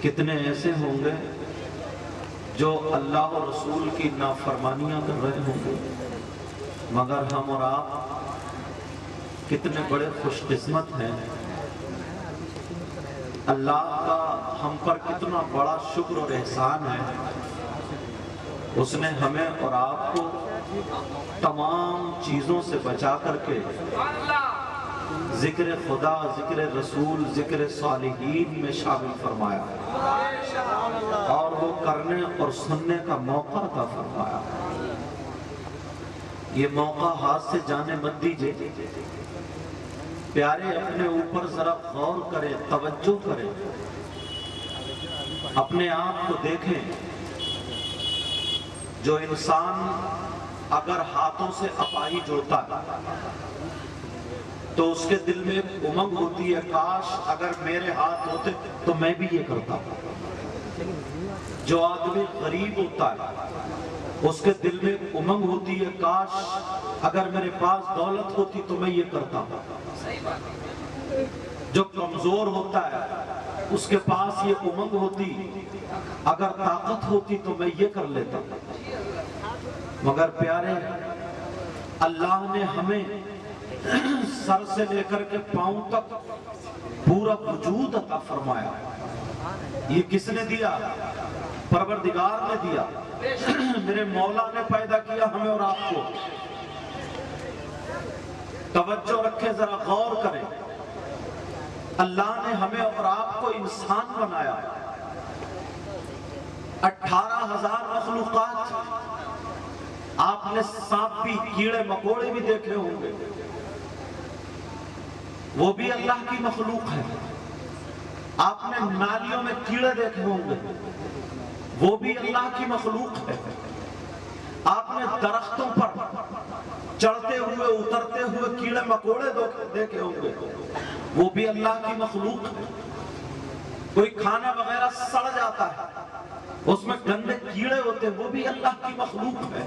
کتنے ایسے ہوں گے جو اللہ و رسول کی نافرمانیاں کر رہے ہوں گے، مگر ہم اور آپ کتنے بڑے خوش قسمت ہیں، اللہ کا ہم پر کتنا بڑا شکر اور احسان ہے، اس نے ہمیں اور آپ کو تمام چیزوں سے بچا کر کے ذکر خدا، ذکر رسول، ذکر صالحین میں شامل فرمایا اور وہ کرنے اور سننے کا موقع عطا فرمایا۔ یہ موقع ہاتھ سے جانے مت دیجئے، پیارے اپنے اوپر ذرا غور کریں، توجہ کریں، اپنے آپ کو دیکھیں۔ جو انسان اگر ہاتھوں سے اپاہج ہوتا ہے تو اس کے دل میں ایک امنگ ہوتی ہے، کاش اگر میرے ہاتھ ہوتے تو میں بھی یہ کرتا۔ جو آدمی غریب ہوتا ہے اس کے دل میں ایک امنگ ہوتی ہے، کاش اگر میرے پاس دولت ہوتی تو میں یہ کرتا۔ جو کمزور ہوتا ہے اس کے پاس یہ امنگ ہوتی، اگر طاقت ہوتی تو میں یہ کر لیتا۔ مگر پیارے، اللہ نے ہمیں سر سے لے کر کے پاؤں تک پورا وجود عطا فرمایا۔ یہ کس نے دیا؟ پروردگار نے دیا۔ میرے مولا نے پیدا کیا ہمیں اور آپ کو۔ توجہ رکھیں، ذرا غور کریں، اللہ نے ہمیں اور آپ کو انسان بنایا۔ 18,000 مخلوقات، آپ نے سانپ بھی، کیڑے مکوڑے بھی دیکھے ہوں گے، وہ بھی اللہ کی مخلوق ہے۔ آپ نے نالیوں میں کیڑے دیکھے ہوں گے، وہ بھی اللہ کی مخلوق ہے۔ آپ نے درختوں پر چڑھتے ہوئے اترتے ہوئے کیڑے مکوڑے دیکھے ہوں گے، وہ بھی اللہ کی مخلوق ہے۔ کوئی کھانا وغیرہ سڑ جاتا ہے، اس میں گندے کیڑے ہوتے، وہ بھی اللہ کی مخلوق ہے۔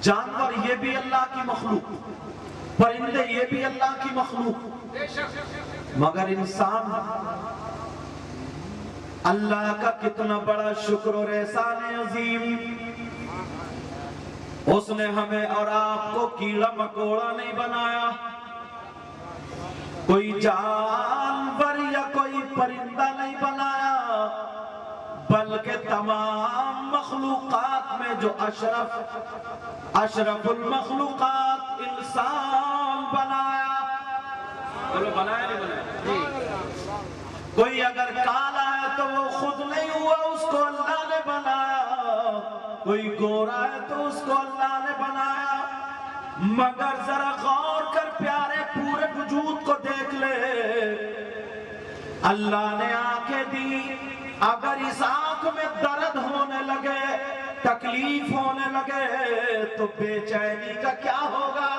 جانور یہ بھی اللہ کی مخلوق، پرندے یہ بھی اللہ کی مخلوق، مگر انسان اللہ کا کتنا بڑا شکر اور احسان عظیم، اس نے ہمیں اور آپ کو کیڑا مکوڑا نہیں بنایا، کوئی جانور یا کوئی پرندہ نہیں بنایا، بلکہ تمام مخلوقات میں جو اشرف المخلوقات انسان بنایا۔ بولو بنایا نہیں بنایا؟ کوئی اگر کالا ہے تو وہ خود نہیں ہوا، اس کو اللہ نے بنایا۔ کوئی گورا ہے تو اس کو اللہ نے بنایا۔ مگر ذرا غور کر پیارے، پورے وجود کو دیکھ لے، اللہ نے آنکھیں دی، اگر اس آنکھ میں درد ہونے لگے، تکلیف ہونے لگے تو بے چینی کا کیا ہوگا؟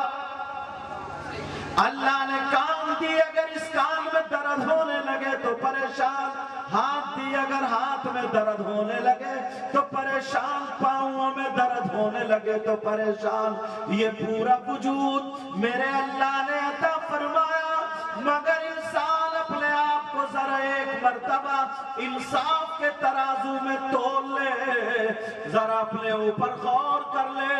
اللہ نے کان دی، اگر اس کان میں درد ہونے لگے تو پریشان، ہاتھ دی، اگر ہاتھ میں درد ہونے لگے تو پریشان، پاؤں میں درد ہونے لگے تو پریشان۔ یہ پورا وجود میرے اللہ نے عطا فرمایا، مگر انسان اپنے آپ کو ذرا ایک مرتبہ انصاف کے ترازو میں تول لے، ذرا اپنے اوپر غور کر لے۔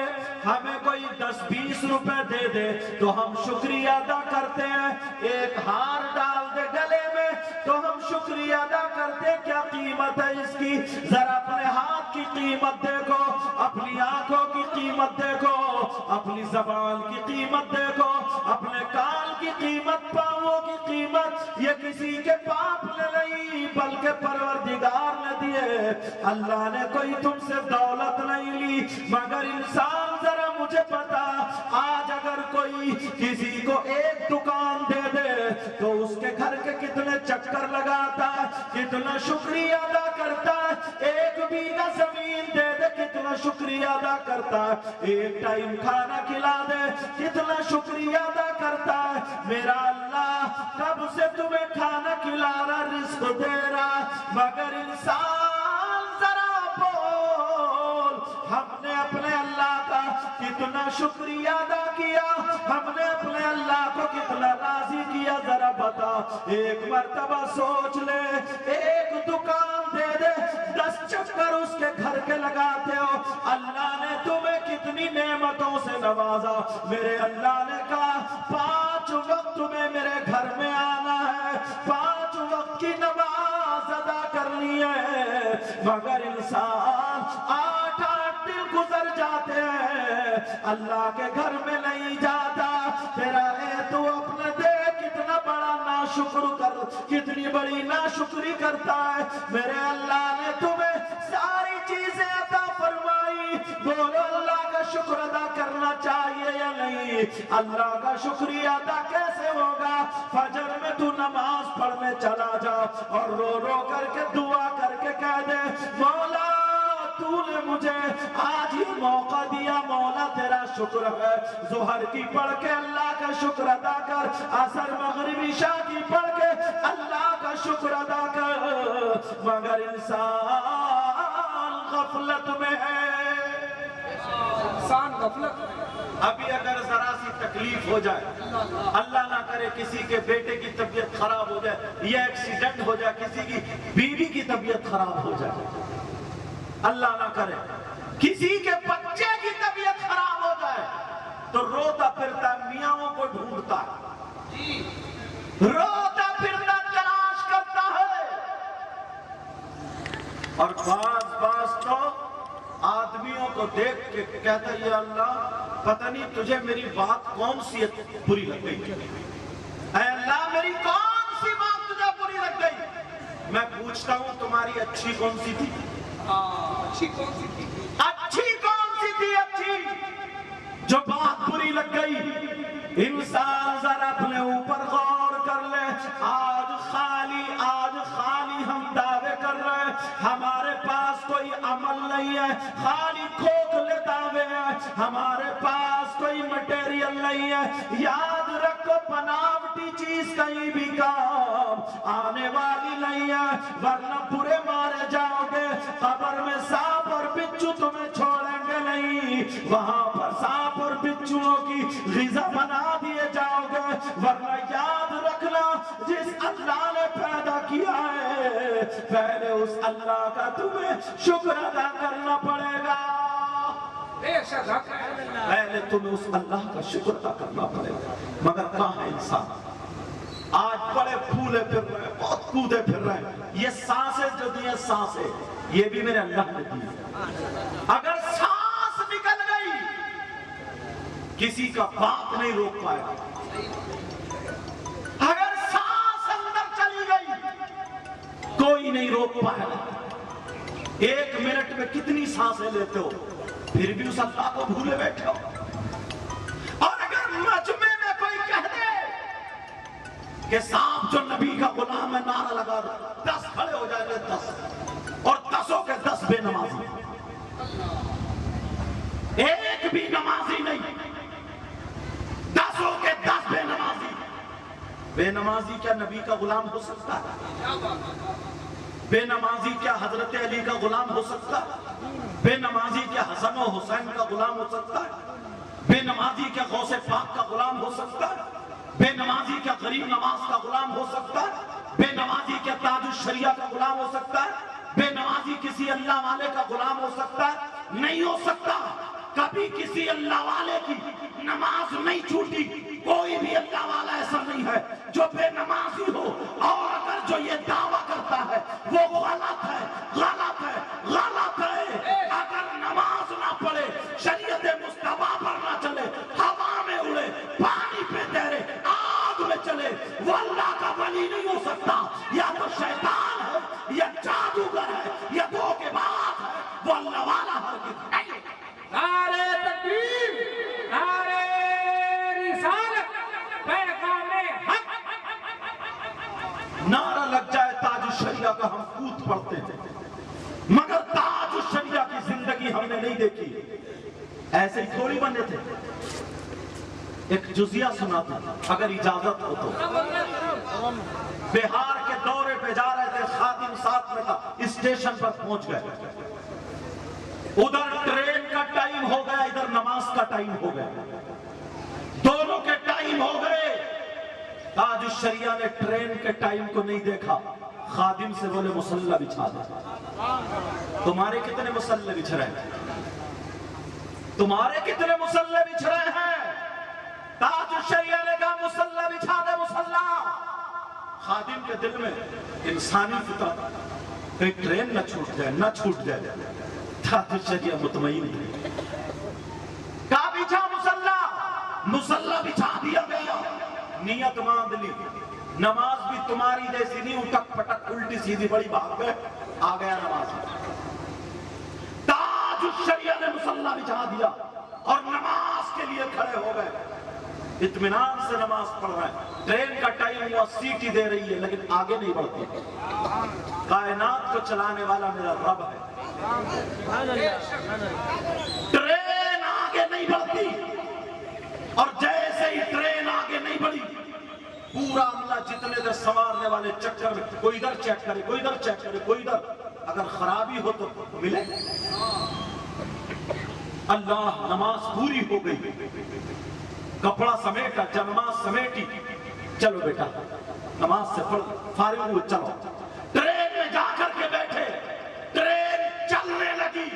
ہمیں کوئی 10-20 روپے دے دے تو ہم شکریہ ادا کرتے ہیں، ایک ہار ڈال دے گلے میں تو ہم شکریہ ادا کرتے، کیا قیمت ہے اس کی؟ ذرا اپنے ہاتھ کی قیمت دیکھو، اپنی آنکھوں کی قیمت دیکھو، اپنی زبان کی قیمت دیکھو، اپنے کان کی قیمت، پاؤں کی قیمت۔ یہ کسی کے پاپ نے نہیں بلکہ پروردگار نے دیے۔ اللہ نے کوئی تم سے دولت نہیں لی، مگر انسان ذرا مجھے پتا، آج اگر کوئی کسی کو ایک دکان دے دے تو اس کے گھر کے کتنے چکر لگاتا ہے، کتنا شکریہ ادا کرتا ہے، ایک بیگھہ زمین دے دے کتنا شکریہ ادا کرتا ہے، ایک ٹائم کھانا کھلا دے کتنا شکریہ ادا کرتا ہے۔ میرا اللہ کب سے تمہیں کھانا کھلا رہا، رزق دے رہا، مگر انسان ذرا بول، ہم نے اپنے اللہ کا کتنا شکریہ ادا کیا، ہم نے اپنے اللہ کو کتنا راضی کیا ذرا بتا۔ ایک مرتبہ سوچ لے، ایک دکان دے دے، 10 چکر اس کے گھر کے لگاتے ہو، اللہ نے تمہیں کتنی نعمتوں سے نوازا۔ میرے اللہ نے کہا 5 وقت میں میرے گھر میں آنا ہے، 5 وقت کی نماز ادا کرنی ہے، مگر انسان 8 دن گزر جاتے ہیں اللہ کے گھر میں نہیں جاتا۔ تیرا تو اپنے دیکھ کتنا بڑا ناشکر کتنی بڑی ناشکری کرتا ہے۔ میرے اللہ نے تمہیں ساری چیزیں عطا فرمائی، بولو اللہ کا شکر ادا کرنا چاہیے یا نہیں؟ اللہ کا شکریہ ادا کیسے ہوگا؟ فجر میں تو نماز پڑھنے چلا جا اور رو رو کر کے دعا کر کے کہہ دے مولا تو نے مجھے آج ہی موقع دیا، مولا تیرا شکر ہے۔ ظہر کی پڑھ کے اللہ کا شکر ادا کر، عصر مغرب عشاء کی پڑھ کے اللہ کا شکر ادا کر، مگر انسان غفلت میں ہے، انسان غفلت۔ ابھی اگر ذرا سی تکلیف ہو جائے، اللہ نہ کرے کسی کے بیٹے کی طبیعت خراب ہو جائے یا ایکسیڈنٹ ہو جائے، کسی کی بیوی کی طبیعت خراب ہو جائے، اللہ نہ کرے کسی کے بچے کی طبیعت خراب ہو جائے تو روتا پھرتا میاں کو ڈھونڈتا ہے، روتا پھرتا تلاش کرتا ہے، اور بعض تو آدمیوں کو دیکھ کے کہتا ہے یا اللہ پتہ نہیں تجھے میری بات کون سی بری لگ گئی، اے اللہ میری کون سی بات تجھے بری لگ گئی؟ میں پوچھتا ہوں تمہاری اچھی کون سی تھی؟ اچھی کون سی تھی؟ اچھی کون سی تھی؟ اچھی جو بات بری لگ گئی۔ انسان ذرا اپنے اوپر غور کر لے، آج خالی ہم دعوے کر رہے ہیں، ہمارے پاس کوئی عمل نہیں ہے، خالی کھوکھلے دعوے ہیں، ہمارے پاس کوئی مٹیریل نہیں ہے۔ یاد رکھو بناوٹی چیز کہیں بھی کام آنے والی نہیں ہے، ورنہ برے مارے جاؤ گے، قبر میں سانپ اور بچھو تمہیں چھوڑیں گے نہیں، وہاں پر سانپ اور بچھوؤں کی غذا بنا دیے جاؤ گے، ورنہ یاد رکھنا جس اللہ نے پیدا کیا ہے پہلے اس اللہ کا تمہیں شکر ادا کرنا پڑے گا، پہلے تمہیں اس اللہ کا شکر ادا کرنا پڑے گا۔ مگر کہاں ہے انسان؟ آج بڑے پھولے پھر رہے ہیں، بہت کودے پھر رہے ہیں، یہ سانسیں جو دی ہیں سانسیں یہ بھی میرے اللہ نے دی ہیں، اگر سانس نکل گئی کسی کا باپ نہیں روک پائے گا، اگر سانس اندر چلی گئی کوئی نہیں روک پائے گا۔ 1 منٹ میں کتنی سانسیں لیتے ہو پھر بھی اس اللہ کو بھولے بیٹھے ہو، اور اگر مجمع میں کوئی کہہ دے کہ صاحب جو نبی کا غلام ہے نعرہ لگا دو، 10 کھڑے ہو جائیں گے، 10 اور 10 کے 10 بے نمازی، ایک بھی نمازی نہیں، 10 کے 10 بے نمازی۔ بے نمازی کیا نبی کا غلام ہو سکتا ہے؟ بے نمازی کیا حضرت علی کا غلام ہو سکتا ہے؟ بے نمازی کیا حسن و حسین کا غلام ہو سکتا ہے؟ بے نمازی کیا غوث پاک کا غلام ہو سکتا ہے؟ بے نمازی کیا غریب نواز کا غلام ہو سکتا ہے؟ بے نمازی کیا تاج الشریعہ کا غلام ہو سکتا ہے؟ بے نمازی کسی اللہ والے کا غلام ہو سکتا ہے؟ نہیں ہو سکتا۔ کبھی کسی اللہ والے کی نماز نہیں چھوٹی، کوئی بھی اللہ والا ایسا نہیں ہے جو بے نمازی ہو، اور اگر جو یہ دعویٰ کرتا ہے وہ غلط ہے، غلط ہے، غلط ہے۔ اگر نماز نہ پڑھے، شریعت مصطفیٰ پر نہ چلے، ہوا میں اڑے، پانی پہ تیرے، آگ میں چلے، وہ اللہ کا ولی نہیں ہو سکتا، یا تو شیطان ہے یا جادوگر ہے یا دھوکے باز ہے، وہ اللہ والا ہرگز نہیں۔ نعرہ تکبیر، نعرہ رسالت، پیغام حق۔ نعرہ لگ جائے تاج الشریعہ کا ہم کود پڑھتے ہیں، مگر تاج الشریعہ کی زندگی ہم نے نہیں دیکھی، ایسے ہی تھوڑی بنے تھے۔ ایک جزیہ سناتا اگر اجازت ہو تو۔ بہار کے دورے پہ جا رہے تھے، خادم ساتھ میں تھا، اسٹیشن پر پہنچ گئے، ادھر ٹرین کا ٹائم ہو گیا، ادھر نماز کا ٹائم ہو گیا، دونوں کے ٹائم ہو گئے۔ تاج الشریعہ نے ٹرین کے ٹائم کو نہیں دیکھا، خادم سے بولے مصلی بچھا دے۔ تمہارے کتنے مصلی بچھ رہے ہیں؟ تمہارے کتنے مصلی بچھ رہے ہیں؟ تاج الشریعہ نے کہا مصلی بچھا دے، مصلی۔ خادم کے دل میں انسانی فطرت، کہیں ٹرین نہ چھوٹ جائے، نہ چھوٹ جائے۔ تاج الشریعہ مطمئن تھے، کہا بچھا مصلی بچھا دیا گیا۔ نیت باندھ لی، نماز بھی تمہاری جیسی نہیں اٹک پٹک الٹی سیدھی بڑی بھاگ گئے، آ گیا نماز۔ تاج الشریعہ نے مصلی بچھا دیا اور نماز کے لیے کھڑے ہو گئے، اطمینان سے نماز پڑھ رہے ہیں۔ ٹرین کا ٹائم ہوا، سیٹی دے رہی ہے لیکن آگے نہیں بڑھتی۔ کائنات کو چلانے والا میرا رب ہے، ٹرین آگے نہیں بڑھتی، اور جیسے ہی ٹرین آگے نہیں بڑھی، پورا عملہ جتنے دیر سوارنے والے چکر میں، کوئی ادھر چیک کرے، کوئی ادھر چیک کرے، کوئی ادھر، اگر خرابی ہو تو ملے۔ اللہ، نماز پوری ہو گئی، کپڑا سمیٹا، نماز سمیٹی، چلو بیٹا نماز سے فارغ ہوئے، چلو۔ ٹرین میں جا کر کے بیٹھے، ٹرین چلنے لگی،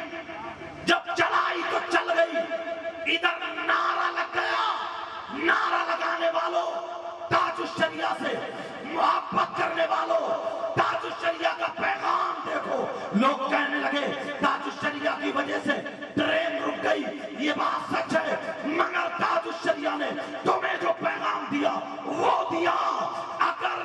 جب چلائی تو چل گئی، ادھر نعرہ لگ گیا۔ نعرہ لگانے والوں، تاج الشریعہ سے محبت کرنے والوں، تاج الشریعہ کا پیغام دیکھو۔ لوگ کہنے لگے تاج الشریعہ کی وجہ سے ٹرین رک گئی، یہ بات سچ ہے، مگر تاج الشریعہ نے تمہیں جو پیغام دیا وہ دیا۔ اگر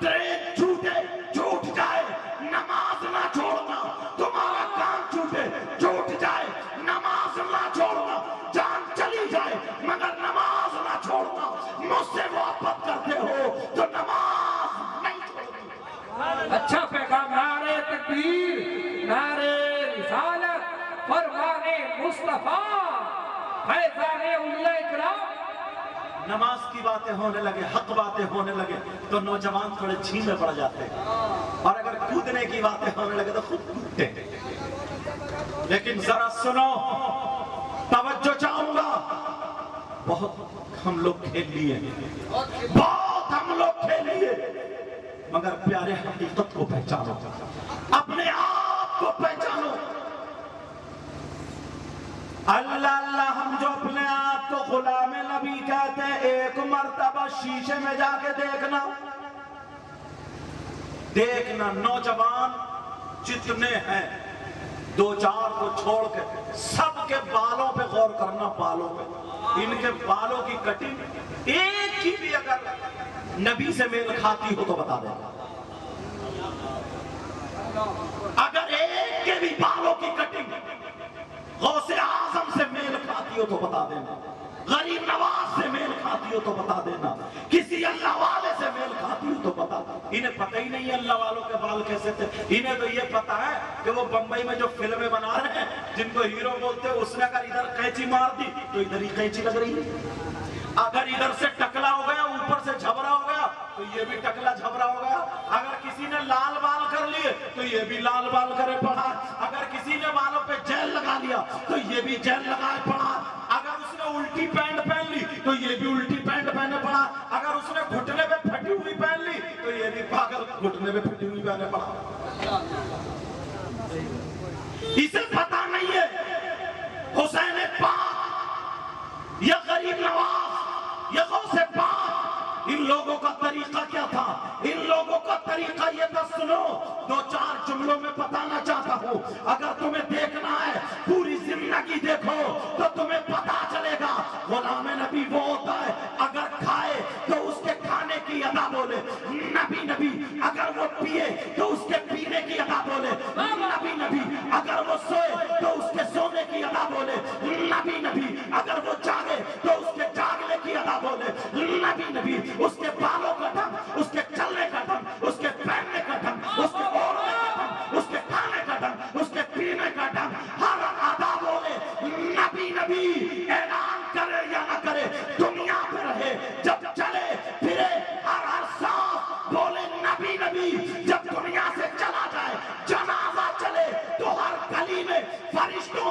ٹرین چھوٹ جائے، نماز نہ چھوڑنا، تمہارا کام چھوٹے چھوٹ جائے، نماز نہ چھوڑنا، جان چلی جائے مگر نماز نہ چھوڑنا۔ مجھ سے محبت کرتے ہو تو نماز نہیں چھوڑنا۔ اچھا پیغام، نعرہ تکبیر، نعرہ رسالت، فرمان مصطفیٰ، فیضان اولیاء اکرام۔ نماز کی باتیں ہونے لگے، حق باتیں ہونے لگے تو نوجوان تھوڑے چھینے پڑ جاتے ہیں، اور اگر کودنے کی باتیں ہونے لگے تو خود کودتے ہیں۔ لیکن ذرا سنو، توجہ چاہوں گا، بہت ہم لوگ کھیل لیے، بہت ہم لوگ کھیل لیے، مگر پیارے حقیقت کو پہچانو، اپنے آپ کو پہچانو۔ اللہ اللہ، ہم جو اپنے آپ کو غلام نبی کہتے ہیں، ایک مرتبہ شیشے میں جا کے دیکھنا نوجوان جتنے ہیں، دو چار کو چھوڑ کے سب کے بالوں پہ غور کرنا، بالوں پہ، ان کے بالوں کی کٹنگ ایک کی بھی اگر نبی سے میل کھاتی ہو تو بتا دینا، اگر ایک کے بھی بالوں کی کٹنگ غوث اعظم سے میل کھاتی ہو تو بتا دینا، غریب نواز سے میل کھاتی ہو تو بتا دینا، کسی اللہ والے سے میل کھاتی ہو تو بتا دینا۔ انہیں پتہ ہی نہیں ہے اللہ والوں کے بال کیسے تھے، انہیں تو یہ پتا ہے کہ وہ بمبئی میں جو فلمیں بنا رہے ہیں جن کو ہیرو بولتے ہیں، اس نے اگر ادھر قینچی مار دی تو ادھر ہی قینچی لگ رہی ہے، اگر ادھر سے ٹکلا ہو گیا، اوپر سے جھبرا ہو گیا تو یہ بھی ٹکلا جھبرا ہو گیا، اگر کسی نے لال بال کر لیے تو یہ بھی لال بال کرے پڑا، اگر کسی نے بالوں پہ جیل لگا لیا تو یہ بھی جیل لگائے پڑا، اگر اس نے الٹی پینٹ پہن لی تو یہ بھی الٹی پینٹ پہنے پڑا، اگر اس نے گھٹنے پہ پھٹی ہوئی پہن لی تو یہ بھی پاگل گھٹنے پہ پھٹی ہوئی پہنے پڑا۔ اسے پتا نہیں ہے حسین پاک یا غریب نواز یا غوث پاک، ان لوگوں کا طریقہ کیا تھا؟ ان لوگوں کا طریقہ یہ تھا، سنو، دو چار جملوں میں بتانا چاہتا ہوں، اگر تمہیں دیکھنا ہے پوری زندگی دیکھو تو تمہیں پتا چلے گا غلام نبی وہ ہوتا ہے اگر کھائے تو اس کے کھانے کی ادا بولے نبی نبی، اگر وہ پیے تو اس کے پینے کی ادا بولے نبی نبی، اگر وہ سوئے تو اس کے سونے کی ادا بولے نبی نبی، اگر وہ جاگے تو اس کے جاگنے کی ادا بولے نبی نبی، اس کے بالوں کا ڈھنگ، اس کے چلنے کا ڈھنگ، اس کے پہننے کا ڈھنگ، اس کے اوڑھنے کا ڈھنگ، اس کے کھانے کا ڈھنگ، اس کے پینے کا ڈھنگ، ہر ادا بولے نبی نبی، اعلان کرے یا نہ کرے دنیا پہ رہے، جب چلے پھرے ہر سانس بولے نبی نبی، جب دنیا سے چلا جائے جنازہ چلے تو ہر گلی میں فرشتوں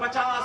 50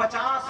50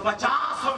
50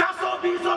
10-20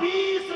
20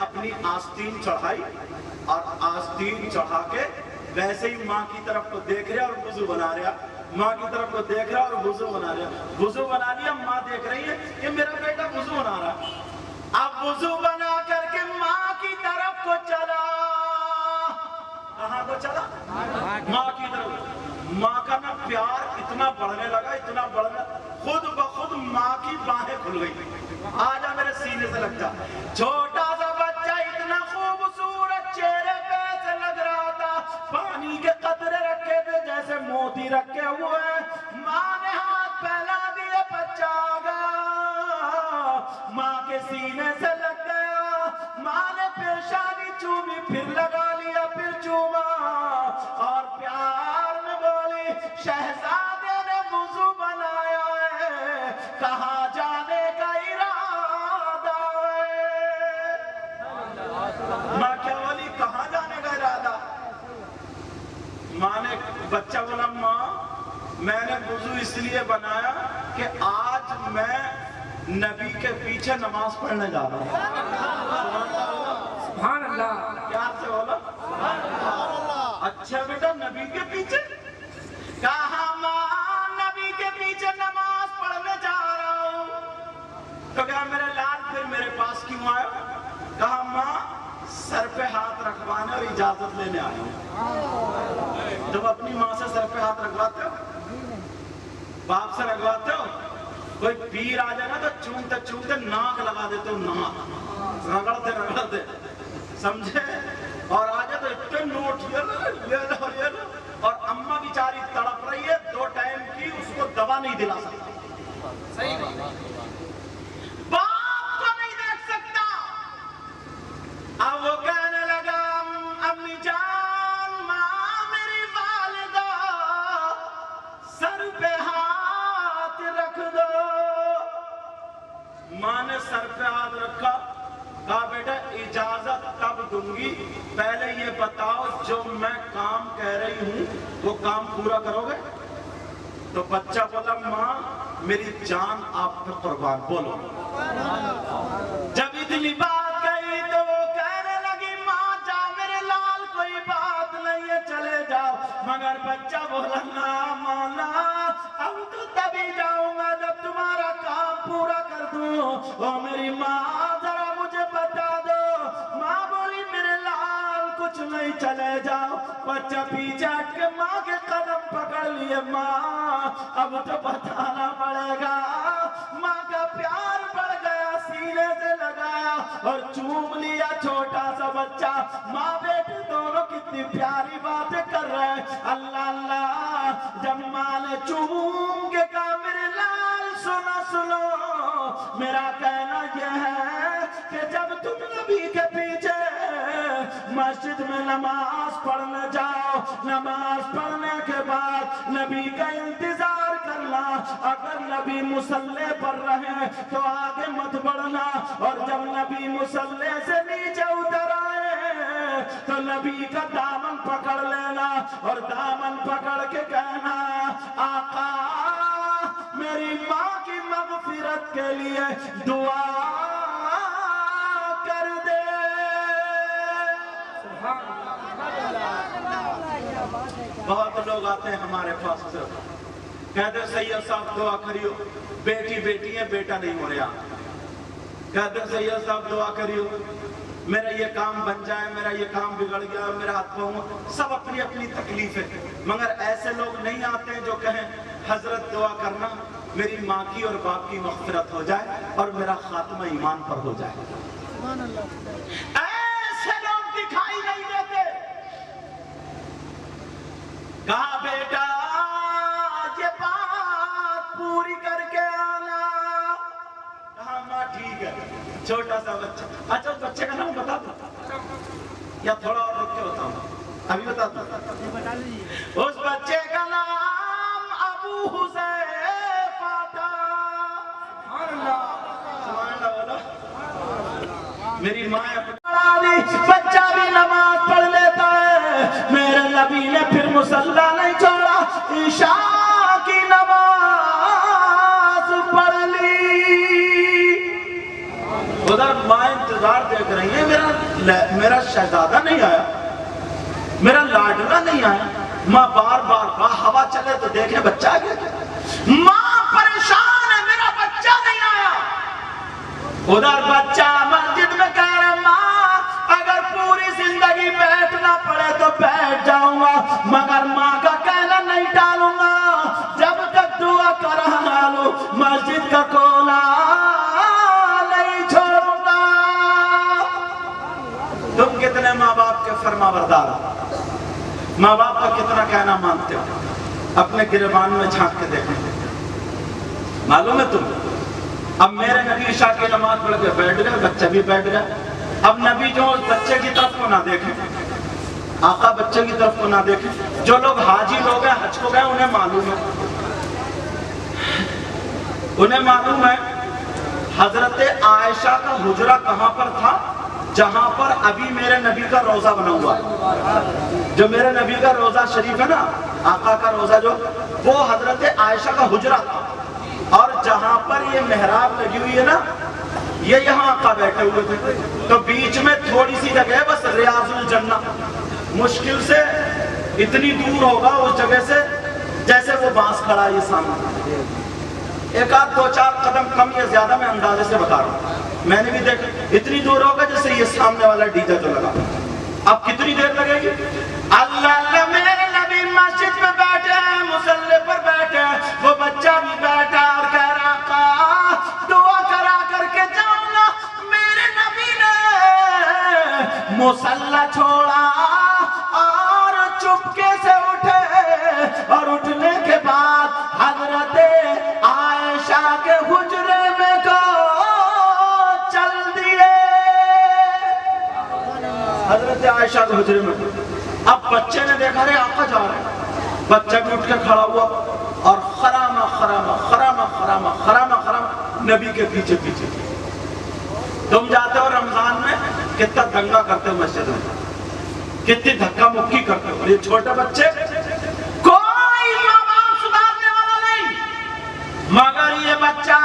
اپنی آستین چڑھائی اور آستین چڑھا کے ویسے ہی ماں کی طرف کو دیکھ رہا اور وضو بنا رہا، ماں کی طرف کو دیکھ رہا اور وضو بنا رہا، وضو بنا لیا، ماں دیکھ رہی ہے کہ میرا بیٹا وضو بنا رہا، اب وضو بنا کر کے ماں کی طرف کو چلا، کہاں کو چلا؟ ماں کی طرف۔ ماں کا نا پیار اتنا بڑھنے لگا، اتنا بڑھنے، خود بخود ماں کی باہیں کھل گئی، آجا میرے سینے سے لگ جا۔ چھوٹا سا بچہ اتنا خوبصورت چہرے پہ سے لگ رہا تھا، پانی کے قطرے رکھے تھے جیسے موتی رکھے ہوئے، ماں نے ہاتھ پھیلا دیے، بچہ آگا ماں کے سینے سے لگ گیا، ماں نے پیشانی چومی، پھر لگا لیا، پھر چوما اور پیار میں بولی شہزادے نے وضو بنایا ہے، کہاں جانے کا ارادہ ہے؟ ماں کیا بولی کہاں جانے کا ارادہ؟ ماں نے، بچہ بولا ماں میں نے وضو اس لیے بنایا کہ آج میں نبی کے پیچھے نماز پڑھنے جا رہا ہوں۔ سبحان اللہ، پیار سے بولا اچھا بیٹا نبی کے پیچھے؟ کہا ماں نبی کے پیچھے نماز پڑھنے جا رہا ہوں۔ تو کہا میرے لال پھر میرے پاس کیوں آئے؟ کہا ماں سر پہ ہاتھ رکھوانے اور اجازت لینے آئے ہوں۔ جب اپنی ماں سے سر پہ ہاتھ رکھواتے ہو، باپ سے رکھواتے ہو، کوئی پیر آ جائے نا تو چونتے چونتے ناک لگا دیتے ہو، ناک رگڑتے رگڑتے، سمجھے؟ اور آ جائے تو اتنے نوٹ یہ لو، اور اماں بیچاری تڑپ رہی ہے، 2 ٹائم کی، اس کو دوا نہیں دلا سکتا، باپ کو نہیں دیکھ سکتا۔ اب وہ کہنے لگا امی جان، ماں میری والدہ، سر پہ ہاتھ رکھ دو۔ ماں نے سر پہ ہاتھ رکھا، کہا بیٹا اجازت تب دوں گی، پہلے یہ بتاؤ جو میں کام کہہ رہی ہوں وہ کام پورا کرو گے؟ تو بچہ بولا ماں میری جان آپ پہ قربان، بولو۔ جب اتنی بات کہی تو وہ کہنے لگی ماں جا میرے لال کوئی بات نہیں ہے، چلے جاؤ، مگر بچہ بولا نا مولا اب تو تبھی جاؤں گا جب تمہارا کام پورا کر دوں، او میری ماں ذرا مجھے بتا دو۔ ماں بولی میرے لال کچھ نہیں، چلے جاؤ۔ بچہ پیچھے ہٹ کے ماں کے قدم پکڑ لیے، ماں اب تو بتانا پڑے گا۔ ماں کا پیار بڑھ گیا، سینے سے لگایا اور چوم لیا چھوٹا سا بچہ۔ ماں بیٹے دونوں کتنی پیاری باتیں کر رہے ہیں، اللہ اللہ۔ جب ماں نے چوم کے کہا میرے لال سنو سنو، میرا کہنا یہ ہے کہ جب تم نبی کے پیچھے مسجد میں نماز پڑھنے جاؤ، نماز پڑھنے کے بعد نبی کا انتظار کرنا، اگر نبی مصلی پر رہے تو آگے مت بڑھنا، اور جب نبی مصلی سے نیچے اتر آئے تو نبی کا دامن پکڑ لینا، اور دامن پکڑ کے کہنا آقا میری ماں کی مغفرت کے لیے دعا کر دے۔ بہت لوگ آتے ہیں ہمارے پاس سے، کہتے ہیں سید صاحب دعا کریو، بیٹی بیٹی ہے بیٹا نہیں ہو رہا، کہتے ہیں سید صاحب دعا کریو میرا یہ کام بن جائے، میرا یہ کام بگڑ گیا، میرا ہاتھ پاؤں، سب اپنی اپنی تکلیف ہے، مگر ایسے لوگ نہیں آتے ہیں جو کہیں حضرت دعا کرنا میری ماں کی اور باپ کی مغفرت ہو جائے اور میرا خاتمہ ایمان پر ہو جائے۔ ایسے لوگ دکھائی نہیں دیتے۔ کہا بیٹا یہ بات پوری کر کے آنا، کہا ماں ٹھیک ہے۔ چھوٹا سا بچہ، اچھا اس بچے کا نام بتا دو یا تھوڑا اور رکھ کے بتاؤں؟ ابھی بتا دو۔ اس بچے کا نام ابو حذیفہ تھا۔ سبحان اللہ بولو۔ میری ماں بچہ بھی نماز پڑھ لیتا ہے، میرے نبی نے پھر مصلی نہیں چھوڑا، عشاء کی نماز پڑھ لی۔ ادھر ماں انتظار دیکھ رہی ہے، میرا میرا شہزادہ نہیں آیا، میرا لاڈلا نہیں آیا، ماں بار بار ہوا چلے تو دیکھیں بچہ آ گیا کیا؟ ماں پریشان ہے، میرا بچہ نہیں آیا۔ ادھر بچہ مسجد میں کہہ رہا ماں اگر پوری زندگی بیٹھنا پڑے تو بیٹھ جاؤں گا، مگر ماں کا کہنا نہیں ٹالوں گا، جب تک دعا کر رہا لوں مسجد کا کولا نہیں چھوڑوں گا۔ تم کتنے ماں باپ کے فرما بردار ہو؟ ماں باپ کا کتنا کہنا مانتے ہو؟ اپنے گریبان میں جھانک کے دیکھیں، معلوم ہے تم؟ اب میرے نبی عشاء کی نماز پڑھ کے بیٹھ گئے، بچہ بھی بیٹھ گیا۔ اب نبی جو اس بچے کی طرف کو نہ دیکھیں، آقا بچے کی طرف کو نہ دیکھیں۔ جو لوگ حاجی لوگ ہیں، حج کو گئے، انہیں معلوم ہے حضرت عائشہ کا حجرہ کہاں پر تھا؟ جہاں پر ابھی میرے نبی کا روزہ بنا ہوا ہے۔ جو میرے نبی کا روزہ شریف ہے نا، آقا کا روزہ جو، وہ حضرت عائشہ کا حجرہ تھا۔ اور جہاں پر یہ محراب لگی ہوئی ہے نا، یہ یہاں آقا بیٹھے ہوئے تھے، تو بیچ میں تھوڑی سی جگہ ہے، بس ریاض الجنہ، مشکل سے اتنی دور ہوگا اس جگہ سے جیسے وہ بانس کھڑا ہے یہ سامنے، ایک آدھ دو چار قدم کم یا زیادہ میں اندازے سے بتا رہا ہوں، میں نے بھی دیکھا اتنی دور ہوگا جیسے یہ سامنے والا ڈیجے جو لگا۔ اب کتنی دیر لگے گی؟ اللہ اللہ، میرے نبی مسجد میں بیٹھے ہیں، مصلی پر بیٹھے ہیں، وہ بچہ بھی بیٹھا اور کہہ رہا آقا دعا کرا کر کے جاؤں گا۔ میرے نبی نے مصلی چھوڑا اور چپکے سے اٹھے، اور اٹھنے کے بعد حضرت عائشہ کے حجرے میں کو چل دیے، حضرت عائشہ کے حجرے میں۔ اب بچے نے دیکھا رہے آقا جا رہے ہیں، بچہ بھی اٹھ کے کھڑا ہوا اور خرامہ خرامہ خرامہ خرامہ خرامہ خرامہ نبی کے پیچھے پیچھے۔ تم جاتے ہو رمضان میں کتنا دنگا کرتے ہو مسجد میں، کتنی دھکا مکی کرتے ہو، اور یہ چھوٹے بچے کوئی ماں باپ سدھارنے والا نہیں، مگر یہ بچہ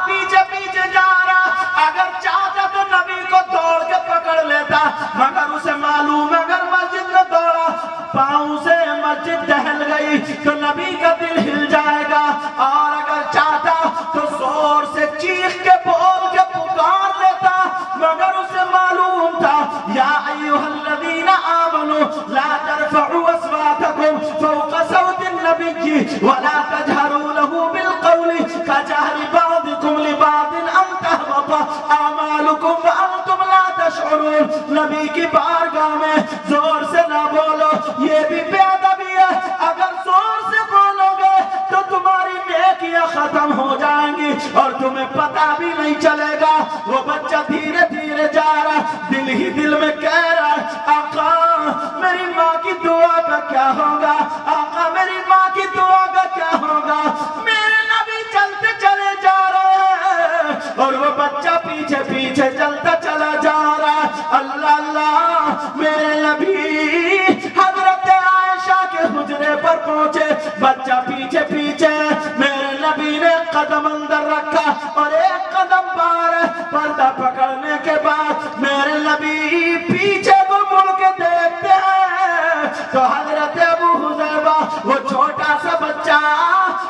پیچھے پیچھے جا رہا، اگر چاہتا تو نبی کو دوڑ کے پکڑ لیتا، مگر اسے معلوم ہے اگر مسجد میں دوڑا پاؤں سے مسجد دہل گئی تو نبی کا دل ہل جائے گا، اور اگر چاہتا تو زور سے چیخ کے بول کے پکار لیتا، مگر اسے معلوم تھا یا ایھا الذین آمنوا لا ترفعوا اصواتکم فوق صوت النبی ولا تجهروا له بالقول كجهر بعضكم لبعض ان تحبط اعمالكم وانتم لا تشعرون۔ نبی کی بارگاہ میں زور سے نہ بولو، یہ بھی بے ادبی ہے، اگر زور سے بولو گے تو تمہاری نیکیاں ختم ہو جائیں گی اور تمہیں پتہ بھی نہیں چلے گا۔ وہ بچہ دھیرے دھیرے جا رہا، دل ہی دل میں کہہ رہا آقا میری ماں کی دعا کا کیا ہوگا، آقا میری ماں کی دعا کا کیا ہوگا۔ میرے نبی چلتے چلے جا رہے ہیں اور وہ بچہ پیچھے پیچھے چلتا چلا جا رہا۔ اللہ اللہ، میرے نبی حضرت عائشہ کے حجرے پر پہنچے، بچہ پیچھے پیچھے، میرے نبی نے قدم اندر رکھا اور ایک قدم باہر، پردہ پکڑنے کے بعد میرے نبی پیچھے کو مڑ کے دیکھتے ہیں تو حضرت ابو حذیفہ وہ چھوٹا سا بچہ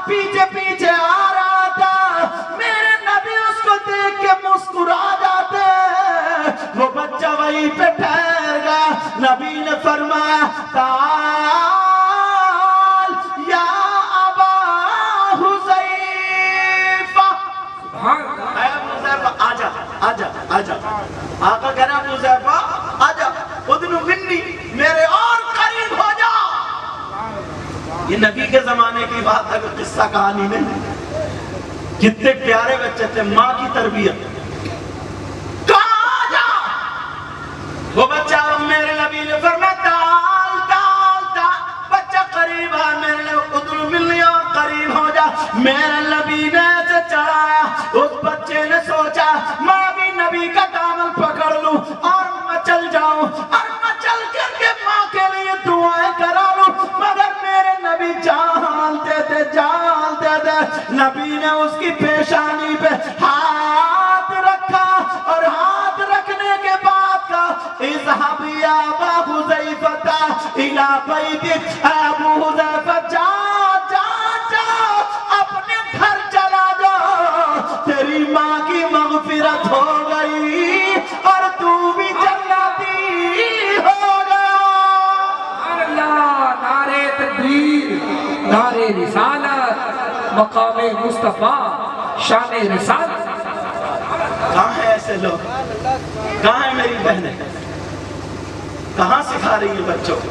پیچھے پیچھے آ رہا تھا، میرے نبی اس کو دیکھ کے مسکرا جاتے ہیں، وہ بچہ وہیں پہ ٹھہر گیا۔ نبی نے فرمایا تعال یا ابا حذیفہ، اے ابو حذیفہ آجا آجا آجا۔ آقا کہہ رہا ابو حذیفہ آجا ادنو منی، میرے اور قریب ہو جا۔ یہ نبی کے زمانے کی بات ہے، قصہ کہانی نہیں، کتنے پیارے بچے تھے، ماں کی تربیت۔ کہاں جا؟ وہ بچہ میرے نبی نے فرمایا تال تال تال، بچہ قریب ہے، میرے نے ادنو منی اور قریب ہو جا۔ میرے نبی نے اسے چڑھایا، اس بچے نے سوچا میں بھی نبی کا دامن پکڑ لوں اور مچل جاؤں اور مچل کر کے ماں کے لیے دعائیں کرا لوں، مگر میرے نبی جانتے تھے نبی نے اس کی پیشانی پہ ہاتھ رکھا اور ہاتھ رکھنے کے بعد کہا اذهب يا ابا حذیفہ الى بیتک، اے ابو حذیفہ جا جا جا اپنے گھر چلا جا، تیری ماں کی مغفرت ہو گئی اور تو بھی جنتی ہو گیا۔ اللہ، نعرہ تکبیر، نعرہ رسالت، مقام مصطفیٰ، شان رسالت۔ کہاں ہیں ایسے لوگ؟ کہاں ہیں میری بہنیں؟ کہاں سکھا رہی ہیں بچوں کو؟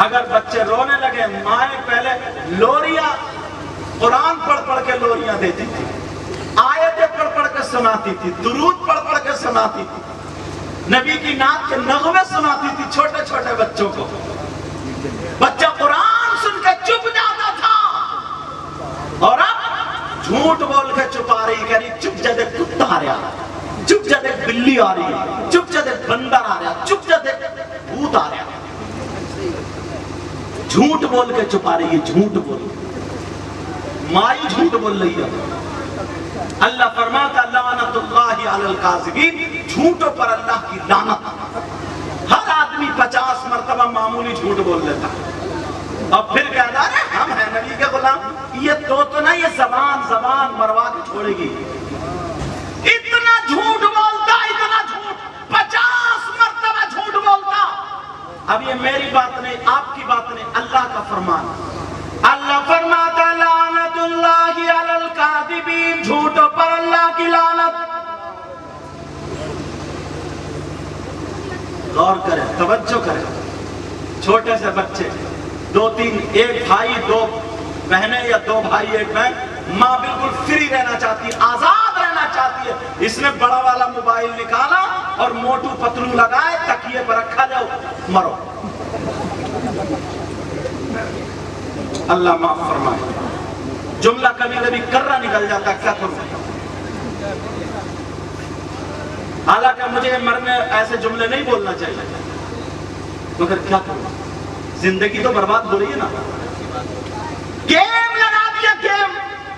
اگر بچے رونے لگے، مائیں پہلے لوریاں قرآن پڑھ پڑھ کے لوریاں دیتی تھی، آیتیں پڑھ پڑھ کے سناتی تھی، درود پڑھ پڑھ کے سناتی تھی، نبی کی نعت کے نغمے سناتی تھی چھوٹے چھوٹے بچوں کو۔ بچہ قرآن سن کے چپ جاتا تھا، اور اب جھوٹ بول کے چھپا رہی، کہہ رہی چپ جا دیکھ کتا آ رہا، چپ جا دیکھ بلی آ رہی ہے، چپ جا دیکھ بندر آ رہا، چپ جا دیکھ بھوت آ رہا۔ جھوٹ بول کے چھپا رہی ہے، جھوٹ بول، مائی جھوٹ بول رہی ہے۔ اللہ فرماتا لعنت اللہ علی الکاذبین، جھوٹوں پر اللہ کی لعنت۔ ہر آدمی 50 مرتبہ معمولی جھوٹ بول لیتا ہے، اور پھر کہتا ہے ہم ہیں نبی کے غلام۔ یہ تو نہیں، یہ زبان مروا کے چھوڑے گی۔ اتنا جھوٹ بولتا، اتنا جھوٹ، 50 مرتبہ جھوٹ بولتا۔ اب یہ میری بات نہیں، آپ کی بات نہیں، اللہ کا فرمان۔ اللہ فرماتا لعنت اللہ علی الکاذبین، جھوٹوں پر اللہ کی لعنت۔ غور کریں، توجہ کریں، چھوٹے سے بچے، 2-3، ایک بھائی 2 بہنیں یا 2 بھائی 1 بہن، ماں بالکل فری رہنا چاہتی ہے، آزاد رہنا چاہتی ہے۔ اس نے بڑا والا موبائل نکالا اور موٹو پتلو لگائے، تکیے پر رکھا، جاؤ مرو۔ اللہ معاف فرمائے، جملہ کبھی کبھی کررا نکل جاتا، کیا کروں؟ حالانکہ مجھے مرنے ایسے جملے نہیں بولنا چاہیے، مگر کیا کروں؟ زندگی تو برباد ہو رہی ہے نا۔ گیم لگا دیا، گیم۔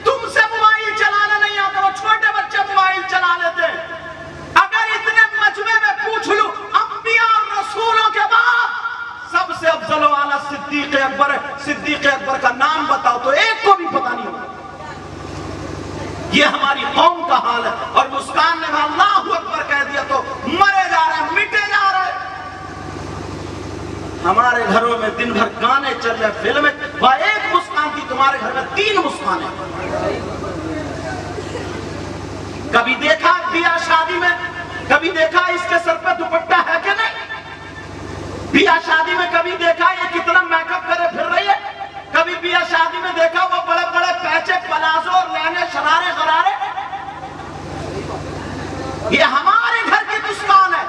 تم سے موبائل چلانا نہیں آتا، وہ چھوٹے بچے موبائل چلا لیتے۔ اگر اتنے مجمع میں پوچھ لوں انبیاء اور رسولوں کے بعد سب سے افضل و اعلیٰ صدیق اکبر ہے، صدیق اکبر کا نام بتاؤ تو ایک کو بھی پتہ نہیں ہوگا۔ یہ ہماری قوم کا حال ہے، اور مسکان نے اللہ اکبر کہہ دیا تو مرے جا رہے ہیں، مٹے جا رہے ہیں۔ ہمارے گھروں میں دن بھر گانے چل رہے، فلمیں، وہ ایک مسکان تھی، تمہارے گھر میں 3 مسکانیں۔ کبھی دیکھا بیاہ شادی میں، کبھی دیکھا اس کے سر پہ دوپٹہ ہے کہ نہیں؟ بیاہ شادی میں کبھی دیکھا یہ کتنا میک اپ کرے پھر رہی ہے؟ کبھی بیاہ شادی میں دیکھا وہ بڑے بڑے پیچے پلازو اور لہنگے شرارے غرارے؟ یہ ہمارے گھر کی مسکان ہے۔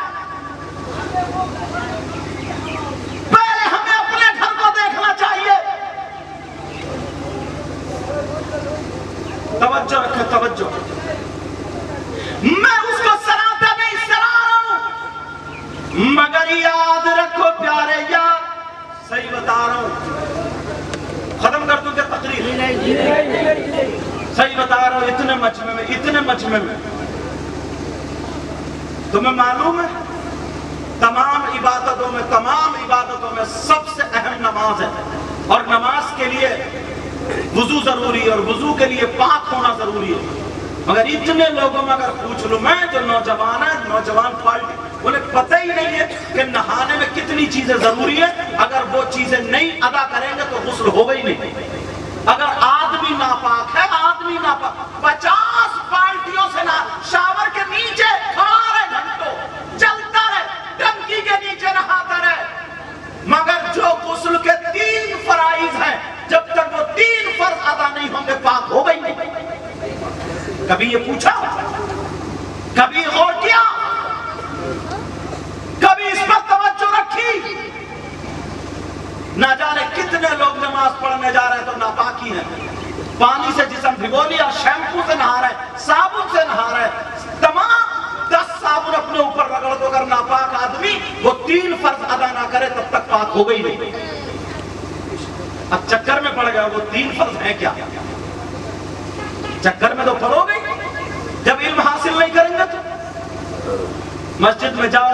پہلے ہمیں اپنے گھر کو دیکھنا چاہیے۔ توجہ رکھیں، توجہ۔ میں اس کو سراتا نہیں، سرا رہا ہوں، مگر یاد رکھو پیارے یار، صحیح بتا رہا ہوں، ختم کر دوں کیا تقریر؟ صحیح بتا رہا ہوں، اتنے مجمع میں تمہیں معلوم ہے تمام عبادتوں میں سب سے اہم نماز ہے، اور نماز کے لیے وضو ضروری ہے، اور وضو کے لیے پاک ہونا ضروری ہے۔ مگر اتنے لوگوں میں اگر پوچھ لوں میں، جو نوجوان ہیں، نوجوان پارٹی، انہیں پتہ ہی نہیں ہے کہ نہانے میں کتنی چیزیں ضروری ہیں۔ اگر وہ چیزیں نہیں ادا کریں گے تو غسل ہوگا ہی نہیں۔ اگر آدمی ناپاک ہے، 50 بالٹیوں سے نہ شاور کے نیچے کھڑا رہے، گھنٹوں چلتا رہے، ٹنکی کے نیچے نہاتا رہے، مگر جو غسل کے 3 فرائض ہیں، جب تک وہ 3 فرض ادا نہیں ہوں گے پاک ہوگا ہی نہیں۔ کبھی یہ پوچھا، کبھی غور کیا، کبھی اس پر توجہ رکھی؟ نہ جانے کتنے لوگ نماز پڑھنے جا رہے ہیں تو ناپاکی ہے، پانی سے جسم بھگو لیا، شیمپو سے نہا رہے ہیں، صابن سے نہا رہے ہیں، تمام 10 صابن اپنے اوپر رگڑ دو، اگر ناپاک آدمی وہ 3 فرض ادا نہ کرے تب تک پاک ہو گئی نہیں۔ اب چکر میں پڑ گیا، وہ 3 فرض ہیں کیا؟ چکر میں تو پڑو گئی، جب علم حاصل نہیں کریں گے تو مسجد میں جاؤ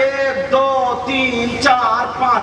1 2 3 4 5,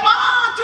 5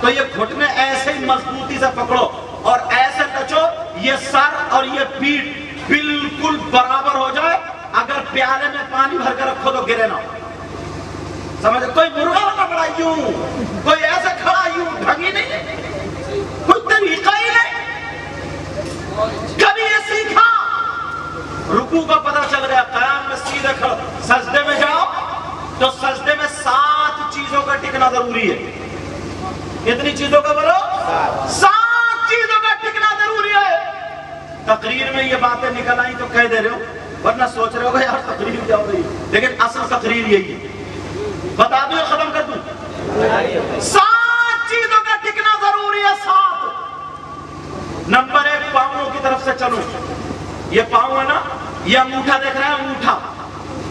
تو یہ گھٹنے ایسے ہی مضبوطی سے پکڑو اور ایسے لچو، یہ سر اور یہ پیٹھ بالکل برابر ہو جائے. اگر پیالے میں پانی بھر کے رکھو تو گرے نہ. سمجھ کوئی مرغا نہ بڑا یوں، کوئی ایسے کھڑا یوں ڈھنگی نہیں، کوئی طریقہ ہی نہیں. کبھی یہ سیکھا، رکوع کا پتہ چل گیا، قیام میں سیدھے کھڑو. سجدے میں جاؤ تو سجدے میں 7 چیزوں کا ٹکنا ضروری ہے. کتنی چیزوں کا بولو؟ 7 چیزوں کا ٹکنا ضروری ہے. تقریر میں یہ باتیں نکل آئیں تو کہہ دے رہے ہو، ورنہ سوچ رہے ہو کہ یار تقریر کیا ہو رہی ہے، لیکن اصل تقریر یہی ہے. بتا دوں یا ختم کر دوں؟ 7 چیزوں کا ٹکنا ضروری ہے. 7. نمبر 1، پاؤں کی طرف سے چلو. یہ پاؤں ہے نا، یہ انگوٹھا دیکھ رہے ہیں، انگوٹھا،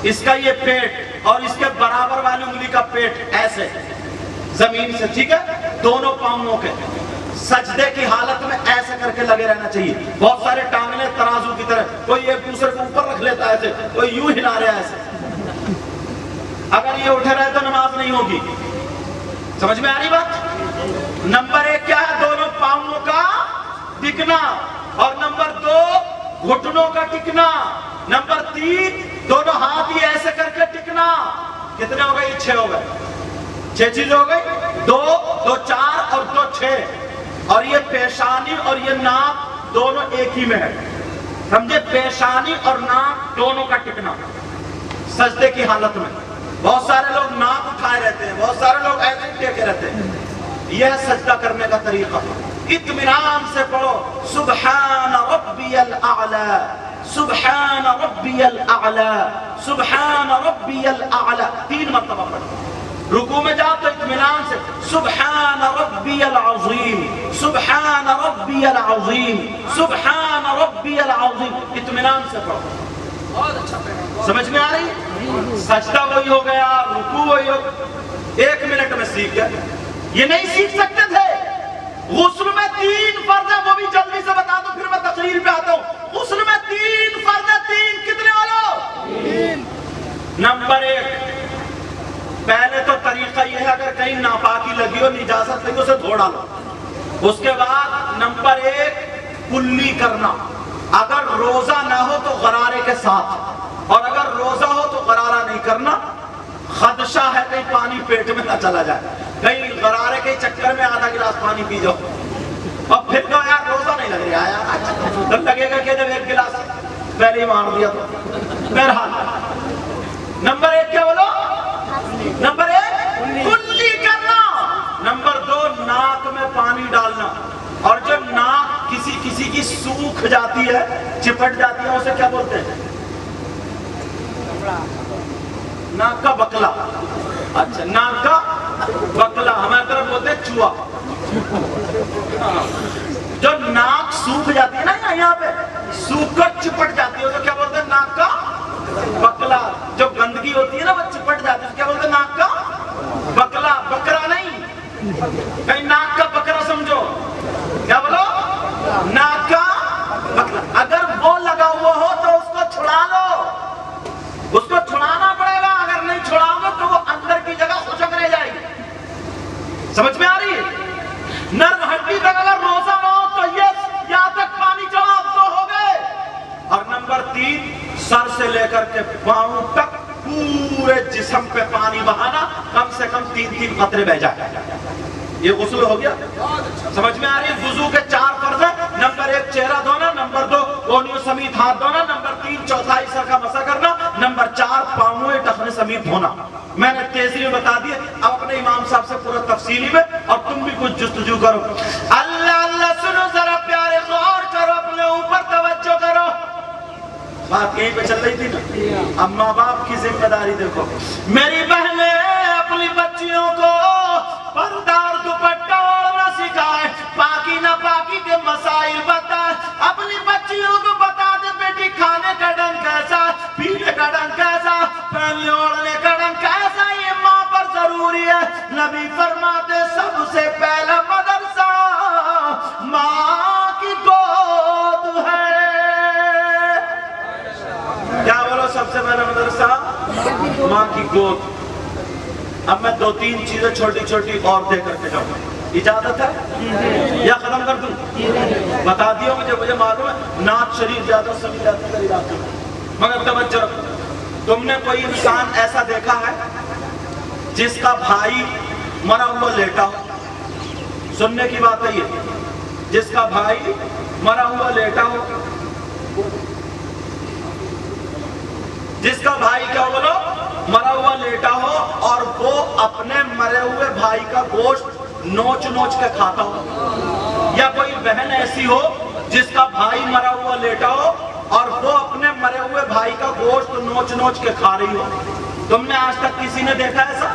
اس کا یہ پیٹ اور اس کے برابر والی انگلی کا پیٹ ایسے زمین سے، ٹھیک ہے، دونوں پاؤں کے سجدے کی حالت میں ایسے کر کے لگے رہنا چاہیے. بہت سارے ٹانگنے ترازو کی طرح، کوئی ایک دوسرے کو اوپر رکھ لیتا ہے ایسے، کوئی یوں ہلا رہا ہے ایسے. اگر یہ اٹھے رہے تو نماز نہیں ہوگی. سمجھ میں آ رہی بات؟ نمبر 1 کیا ہے؟ دونوں پاؤں کا ٹکنا. اور نمبر 2 گھٹنوں کا ٹکنا. نمبر 3 دونوں ہاتھ ہی ایسے کر کے ٹکنا. کتنے ہو گئے؟ 6 ہو گئے. 6 چیزیں ہو گئی. 2 2 4 اور 2 6. اور یہ پیشانی اور یہ ناک دونوں ایک ہی میں ہے. سمجھے؟ پیشانی اور ناک دونوں کا ٹکنا سجدے کی حالت میں. بہت سارے لوگ ناک اٹھائے رہتے ہیں، بہت سارے لوگ ایسے ٹیکے رہتے ہیں. یہ سجدہ کرنے کا طریقہ. اطمینان سے پڑھو، سبحان ربی الاعلی، سبحان ربی الاعلی، سبحان ربی الاعلی. 3 مرتبہ پڑھو. رکوع میں جاؤ تو اطمینان سے سبحان ربی العظیم، سبحان ربی العظیم، سبحان ربی العظیم. اطمینان سے پڑھو. سمجھ میں آ رہی؟ سجدہ وہی ہو گیا، رکوع وہی ہو گیا. 1 منٹ میں سیکھ گئے. یہ نہیں سیکھ سکتے تھے. غسل میں 3 فرض ہیں، وہ بھی جلدی سے بتا دو پھر میں تقریر پہ آتا ہوں. غسل میں 3 فرض ہیں. 3 کتنے والو؟ 3. نمبر 1، پہلے تو طریقہ یہ ہے اگر کہیں ناپاکی لگی ہو، نجاست لگی، اسے دھو ڈالو. اس کے بعد نمبر 1 کلی کرنا. اگر روزہ نہ ہو تو غرارے کے ساتھ، اور اگر روزہ ہو تو غرارہ نہیں کرنا. خدشہ ہے کہیں پانی پیٹ میں نہ چلا جائے، کہیں غرارے کے چکر میں آدھا گلاس پانی پی جاؤ اور پھر کہو یار روزہ نہیں لگ رہا یار، تو لگے گا کہ جب 1 گلاس پہلے ہی مار دیا تو. بہرحال نمبر 1 کیا بولو؟ نمبر 1 کلی کرنا. نمبر 2 ناک میں پانی ڈالنا. اور جب ناک کسی کی سوکھ جاتی ہے، چپٹ جاتی ہے، اسے کیا بولتے ہیں؟ ناک کا بکلا. اچھا، ناک کا بکلا ہمارے طرف بولتے ہیں چوہا. جو ناک سوکھ جاتی ہے نا، یہاں پہ سوکھ کر چپٹ جاتی ہے، اسے کیا بولتے ہیں؟ ناک کا بکلا. جو گندگی ہوتی ہے نا وہ چپٹ جاتی ہے، کیا بولتے ہیں؟ ناک کا بکلا. بکرا نہیں، کہیں ناک کا بکرا سمجھو. کیا بولو؟ ناک کا بکلا. اگر وہ لگا ہوا ہو تو اس کو چھڑا لو. اس کو چھڑانا پڑے گا. اگر نہیں چھڑاؤ گے تو وہ اندر کی جگہ خشک رہ جائے گی. سمجھ میں آ رہی ہے؟ نرم ہڈی تک اگر روزہ نہ ہو تو یہ یہاں تک پانی چڑھاؤ تو ہو گئے. اور نمبر 3 سر سے لے کر کے پاؤں تک پورے جسم پہ پانی بہانا. کم سے کم 3 قطرے بہ جائے. یہ غسل ہو گیا. سمجھ میں آ رہی ہے؟ وضو کے 4 فرض ہیں. نمبر 1 چہرہ دھونا. نمبر 2 کونیوں سمیت ہاتھ دھونا. نمبر 3 چوتھائی سر کا مسح کرنا. نمبر 4 پاؤں ٹخنے سمیت دھونا. میں نے تیزی میں بتا دیا. اب اپنے امام صاحب سے پورا تفصیلی میں، اور تم بھی کچھ جستجو کرو. اللہ اللہ سنو ذرا پیارے، غور کرو، اپنے اوپر توجہ کرو. بات یہیں پہ چل رہی تھی نا. اب ماں باپ کی ذمہ داری دیکھو. میری بہنیں اپنی بچیوں کو پردہ اور دوپٹہ اوڑھنا سکھائے، پاکی نہ پاکی کے مسائل بتائے. اپنی بچیوں کو بتا دے بیٹی کھانے کا ڈنگ کیسا، پینے کا ڈنگ کیسا، پہننے اوڑھنے کا ڈنگ کیسا. یہ ماں پر ضروری ہے. نبی فرماتے سب سے پہلا مدرسہ ماں کی گود ہے. کیا بولو؟ سب سے پہلا مدرسہ ماں کی گود. اب میں 2-3 چیزیں چھوٹی چھوٹی اور دے کر کے جاؤں. اجازت ہے یا ختم کر دوں؟ بتا دیا مجھے معلوم ہے نعت شریف زیادہ سمجھ جاتی ہے علاقے میں، مگر توجہ رکھو، تم نے کوئی انسان ایسا دیکھا ہے جس کا بھائی مرا ہوا لیٹا ہو؟ سننے کی بات ہے یہ، جس کا بھائی مرا ہوا لیٹا ہو، جس کا بھائی کیا بولو مرا ہوا لیٹا ہو اور وہ اپنے مرے ہوئے بھائی کا گوشت نوچ نوچ کے کھاتا ہو، یا کوئی بہن ایسی ہو جس کا بھائی مرا ہوا لیٹا ہو اور وہ اپنے مرے ہوئے بھائی کا گوشت نوچ نوچ کے کھا رہی ہو؟ تم نے آج تک کسی نے دیکھا ایسا؟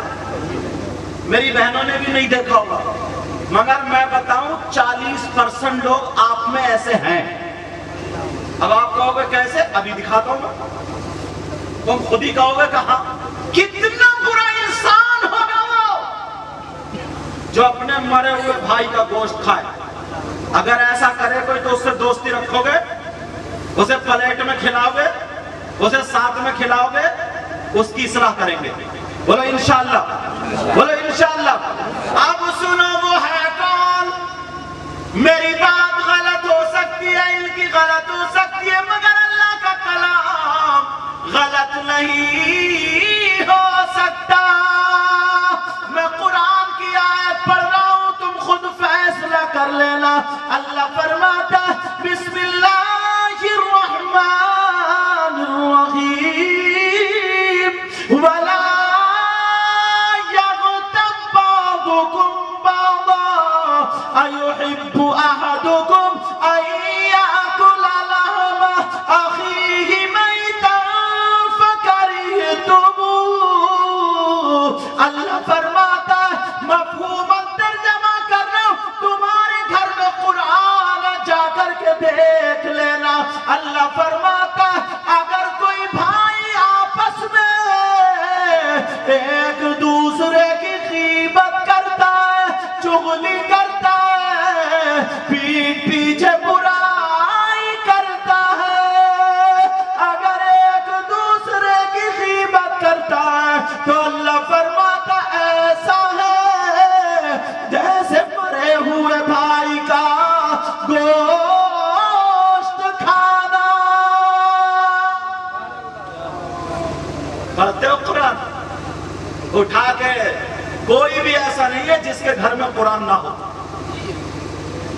میری بہنوں نے بھی نہیں دیکھا ہوگا، مگر میں بتاؤں 40% لوگ آپ میں ایسے ہیں۔ اب آپ کہو گے کیسے؟ ابھی دکھاتا ہوں میں، تم خود ہی کہو گے کہاں کتنا برا انسان ہوگا وہ جو اپنے مرے ہوئے بھائی کا گوشت کھائے۔ اگر ایسا کرے کوئی تو اس سے دوستی رکھو گے، اسے پلیٹ میں کھلاؤ گے، اسے ساتھ میں کھلاؤ گے، اس کی اصلاح کریں گے، بولو انشاءاللہ، بولو انشاءاللہ۔ اب سنو وہ ہے کون؟ میری بات غلط ہو سکتی ہے، ان کی غلط ہو سکتی ہے، مگر اللہ کا کلام غلط نہیں ہو سکتا۔ میں قرآن کی آیت پڑھ رہا ہوں، تم خود فیصلہ کر لینا۔ اللہ فرماتا ہے بسم اللہ الرحمن الرحیم وَلَا يَغْتَبْ بَعْضُكُمْ بَعْضًا أَيُحِبُّ أَحَدُكُمْ أَن يَأْكُلَ لَحْمَ أَخِيهِ مَيْتًا فَكَرِهْتُمُوهُ۔ اللہ فرماتا ہے مفہوم ترجمہ کر رہا ہوں، تمہارے گھر میں قرآن جا کر کے دیکھ لینا۔ اللہ فرماتا ہے اگر کوئی بھائی آپس میں ایک دوسرے کی غیبت کرتا ہے، چغلی کرتا ہے، پیٹھ پیچھے برائی کرتا ہے، اگر ایک دوسرے کی غیبت کرتا ہے تو اللہ فرماتا ایسا ہے جیسے مرے ہوئے بھائی کا گوشت کھانا۔ پڑھتے ہو قرآن؟ اٹھا کے کوئی بھی ایسا نہیں ہے جس کے گھر میں قرآن نہ ہو،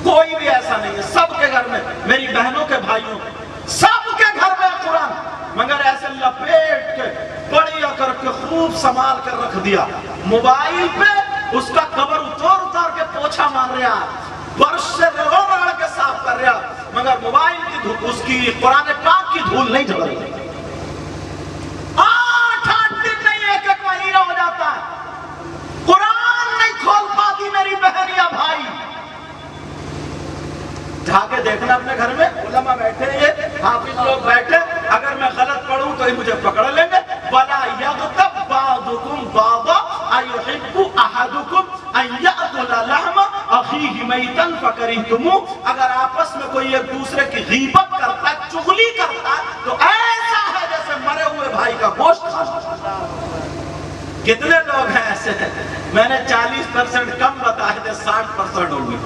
کوئی بھی ایسا نہیں ہے، سب کے گھر میں، میری بہنوں کے بھائیوں کے سب کے گھر میں قرآن، مگر ایسے لپیٹ کے بڑھیا کر کے خوب سنبھال کر رکھ دیا۔ موبائل پہ اس کا کور اتار کے پوچھا مار رہا، برش سے رگڑ کے صاف کر رہا، مگر موبائل کی دھول، اس کی قرآن پاک کی دھول نہیں جھڑ رہی۔ 8 دن نہیں، 1 مہینہ ہو جاتا ہے، قرآن نہیں کھول پاتی میری بہن یا بھائی۔ جا کے دیکھنا اپنے گھر میں، علماء بیٹھے ہیں، حافظ لوگ بیٹھے، اگر میں غلط پڑھوں تو ہی مجھے پکڑ لیں گے۔ وَلَا يَغْتَبْ بَعْضُكُمْ بَعْضًا أَيُحِبُّ أَحَدُكُمْ أَن يَأْكُلَ لَحْمَ أَخِيهِ مَيْتًا فَكَرِهْتُمُوهُ۔ اگر آپس میں کوئی ایک دوسرے کی غیبت کرتا ہے، چغلی کرتا ہے، تو ایسا ہے جیسے مرے ہوئے بھائی کا گوشت کھانا۔ کتنے لوگ ہیں ایسے ہیں؟ میں نے 40% کم بتائے تھے، 60% ہوں گے۔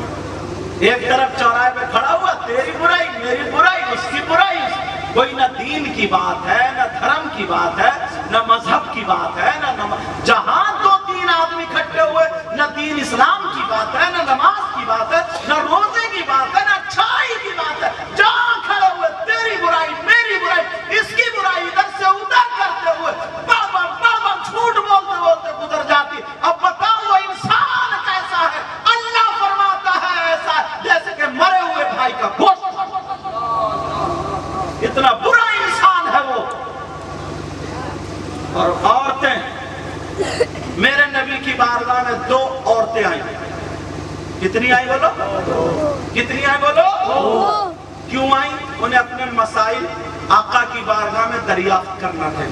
ایک طرف چوراہے پہ کھڑا ہوا، تیری برائی میری برائی اس کی برائی، کوئی نہ دین کی بات ہے، نہ دھرم کی بات ہے، نہ مذہب کی بات ہے، نہ جہاں 2-3 آدمی کھٹے ہوئے، نہ دین اسلام کی بات ہے، نہ نماز کی بات ہے، نہ روزے کی بات ہے، نہ اچھائی کی بات ہے، جہاں کھڑے ہوئے تیری برائی میری برائی، اس کی برائی ادھر سے ادھر کرتے ہوئے بابا بابا جھوٹ بولتے بولتے گزر جاتی۔ اب بتاؤ وہ انسان کیسا ہے؟ اللہ فرماتا ہے ایسا جیسے کہ مرے ہوئے بھائی کا گوشت۔ اتنا برا انسان ہے وہ۔ اور عورتیں، میرے نبی کی بارگاہ میں 2 عورتیں آئیں۔ کتنی آئی بولو؟ کتنی آئی بولو؟ کیوں آئیں؟ انہیں اپنے مسائل آقا کی بارگاہ میں دریافت کرنا تھے۔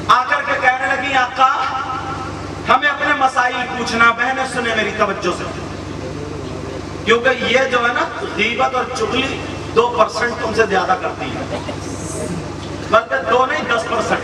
آ کر کے کہنے لگی آقا ہمیں اپنے مسائل پوچھنا۔ بہنیں سنیں میری توجہ سے، کیونکہ یہ جو ہے نا غیبت اور چغلی 2% تم سے زیادہ کرتی ہے، بلکہ 2 نہیں 10%۔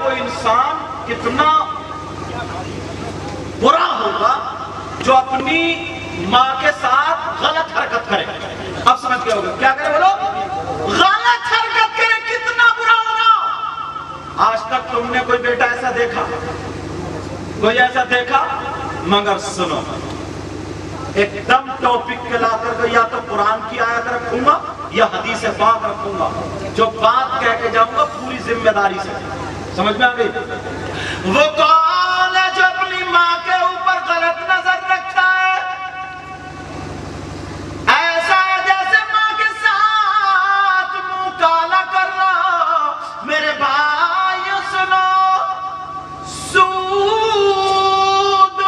وہ انسان کتنا برا ہوگا جو اپنی ماں کے ساتھ غلط حرکت کرے. اب سمجھ گئے ہوگا کیا کرے بولو؟ غلط حرکت کرے. کتنا برا ہوگا. آج تک تم نے کوئی بیٹا ایسا دیکھا؟ کوئی ایسا دیکھا؟ مگر سنو، ایک دم ٹاپک کے لا کر یا تو قرآن کی آیت رکھوں گا یا حدیث پاک رکھوں گا. جو بات کہہ کے جاؤں گا پوری ذمہ داری سے. سمجھ میں آ گئی؟ وہ کون ہے جو اپنی ماں کے اوپر غلط نظر رکھتا ہے؟ ایسا ہے جیسے ماں کے ساتھ منہ کالا کرنا. میرے بھائی سنو، سود.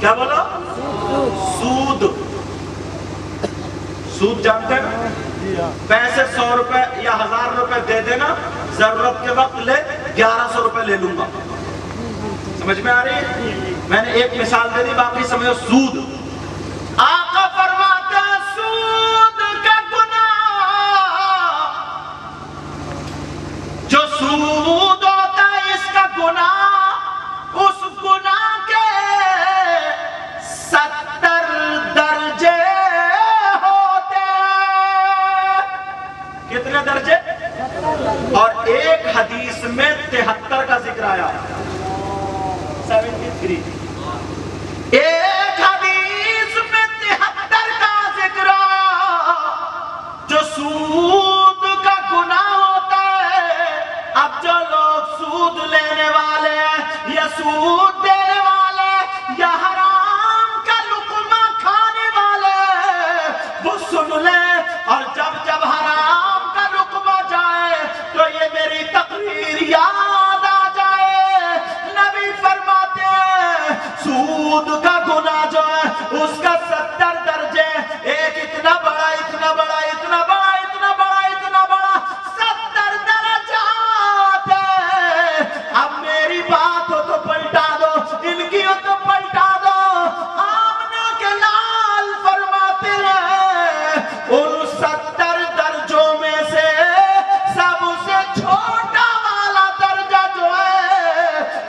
کیا بولا؟ سود. سود جانتے ہیں؟ پیسے 100 روپے یا 1000 روپے دے دینا، ضرورت کے وقت لے 1100 روپے لے لوں گا. سمجھ میں آ رہی ہے؟ میں نے ایک مثال دے دی، باقی سمجھو. سود. آقا فرماتے ہیں سود کا گناہ، جو سود ہوتا ہے اس کا گناہ، اس گناہ کے 70 درجے ہوتے ہیں. کتنے درجے؟ اور ایک حدیث میں 73 کا ذکر آیا. 73. ایک حدیث میں 73 کا ذکر آیا جو سود کا گناہ ہوتا ہے. اب جو لوگ سود لینے والے یا سود دینے والے یا حرام کا لقمہ کھانے والے وہ سن لیں، اور جب حرام کا لقمہ جائے تو یہ میری تقریر یاد آ جائے. نبی فرماتے ہیں سود کا گناہ جو ہے اس کا 70 درجے. ایک اتنا بڑا اتنا بڑا اتنا بڑا اتنا بڑا اتنا بڑا 70 درجات ہے. اب میری بات ہو تو پلٹا دو، ان کی ہو تو پلٹا دو. آمنہ کے لال فرماتے ہیں ان 70 درجوں میں سے سب سے چھوٹا والا درجہ جو ہے،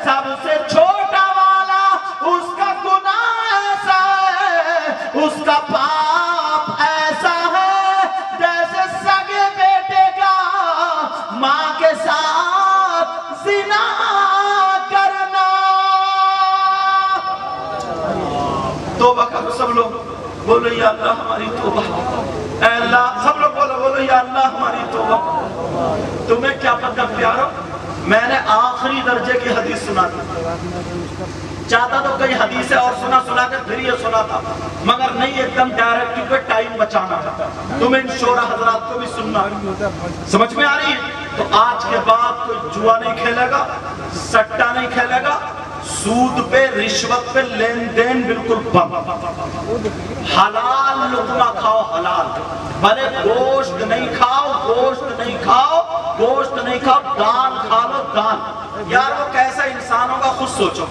سب سے چھوٹا والا، اس کا گناہ ایسا ہے، اس کا پاپ ایسا ہے جیسے سگے بیٹے کا ماں کے ساتھ زنا کرنا. توبہ کرو سب لوگ، بولو یا اللہ ہماری توبہ. اے اللہ، سب لوگ بولو یا اللہ ہماری توبہ. تمہیں کیا پتہ پیارو، میں نے آخری درجے کی حدیث سنا تھی. چاہتا تو کئی حدیثیں اور سنا کے پھر یہ سنا تھا، مگر نہیں، ایک دم ڈائریکٹ کیونکہ ٹائم بچانا تھا. تمہیں ان شورا حضرات کو بھی سننا ہے. سمجھ میں آ رہی ہے؟ تو آج کے بعد کوئی جوا نہیں کھیلے گا، سٹا نہیں کھیلے گا، سود پہ رشوت پہ لین دین بالکل بند. حلال لقمہ کھاؤ، حلال. بھلے گوشت نہیں کھاؤ، گوشت نہیں کھاؤ، گوشت نہیں کھاؤ، دال کھا لو، دال. یار وہ کیسا انسان ہوگا خود سوچو.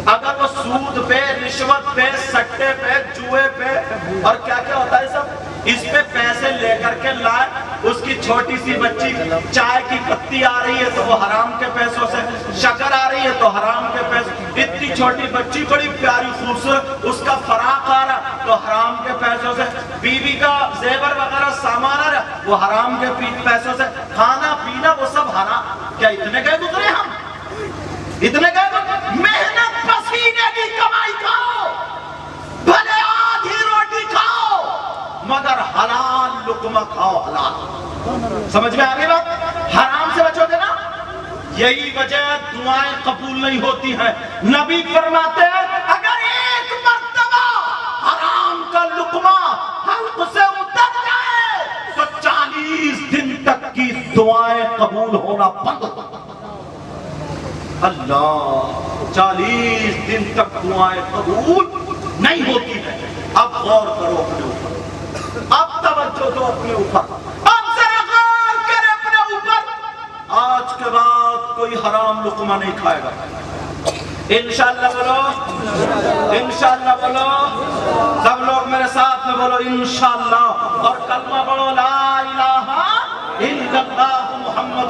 اگر وہ سود پہ، رشوت پہ، سٹے پہ، جوئے پہ اور کیا کیا ہوتا ہے سب، اس پہ پیسے لے کر کے لائے. اس کی چھوٹی سی بچی چائے کی پتی آ رہی ہے تو وہ حرام کے پیسوں سے، شکر آ رہی ہے تو حرام کے پیسوں. اتنی چھوٹی بچی بڑی پیاری خوبصورت، اس کا فراق آ رہا تو حرام کے پیسوں سے. بیوی کا زیور وغیرہ سامان آ رہا وہ حرام کے پیسوں سے. کھانا پینا وہ سب حرام. کیا اتنے گئے گزرے ہم؟ اتنے گئے گزرے؟ محنت پسینے کی کمائی کھاؤ، بھلے آدھی روٹی کھاؤ، مگر حلال لقمہ کھاؤ، حلال. سمجھ میں آگے بات؟ حرام سے بچو گے نا. یہی وجہ دعائیں قبول نہیں ہوتی ہیں. نبی فرماتے ہیں اگر ایک مرتبہ حرام کا لقمہ حلق سے اتر جائے تو 40 دن تک کی دعائیں قبول ہونا بند. اللہ، 40 دن تک دعائیں قبول نہیں ہوتی ہیں. اب غور کرو اپنے اوپر، اب توجہ دو اپنے اوپر، اب ذرا غور کرے اپنے اوپر. آج کے بعد کوئی حرام لقمہ نہیں کھائے گا. انشاءاللہ بولو، انشاءاللہ بولو. سب لوگ میرے ساتھ میں بولو انشاءاللہ، اور کلمہ پڑھو لا الہ الا اللہ محمد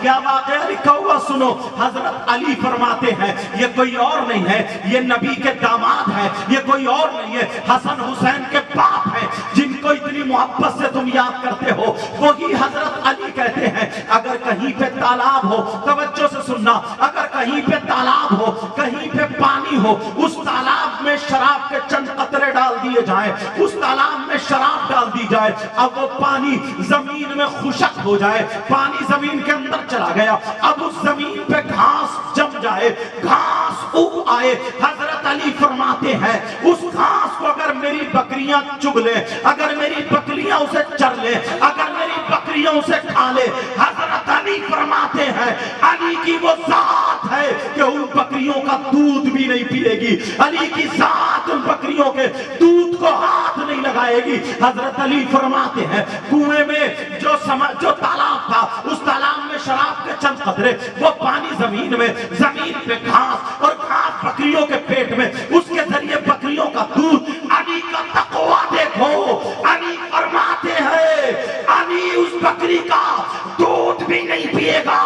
کیا واقعہ لکھا ہوا سنو. حضرت علی فرماتے ہیں یہ کوئی اور نہیں ہے, یہ نبی کے داماد ہے, یہ کوئی اور نہیں ہے, حسن حسین کے باپ ہیں جن کو اتنی محبت سے تم یاد کرتے ہو. وہی حضرت علی کہتے ہیں اگر کہیں پہ تالاب ہو, توجہ سے سننا, اگر کہیں پہ تالاب ہو, کہیں پہ پانی ہو, اس تالاب میں شراب کے چند قطرے ڈال دیے جائیں, اس تالاب میں شراب ڈال دی جائے, اب وہ پانی زمین میں خشک ہو جائے, پانی زمین کے اندر چلا گیا, اب اس زمین پہ گھاس جم جائے, گھاس اگ آئے. حضرت علی فرماتے ہیں اس گھاس کو اگر میری بکریاں چگ لیں, اگر میری بکریاں اسے چر لیں, اگر میری بکریاں اسے کھا لیں, حضرت علی فرماتے ہیں علی کی وہ ذات ہے کہ ان بکریوں کا دودھ بھی نہیں پیے گی, علی کی ذات ان بکریوں کے دودھ کو ہاتھ نہیں لگائے گی. حضرت علی فرماتے ہیں کنویں میں جو تالاب تھا, اس تالاب میں شراب کے چند قطرے, وہ پانی زمین میں, زمین پہ گھاس, اور گھاس بکریوں کے پیٹ میں, اس کے ذریعے بکریوں کا دودھ. علی کا تقویٰ دیکھو, علی فرماتے ہیں علی اس بکری کا دودھ بھی نہیں پیے گا.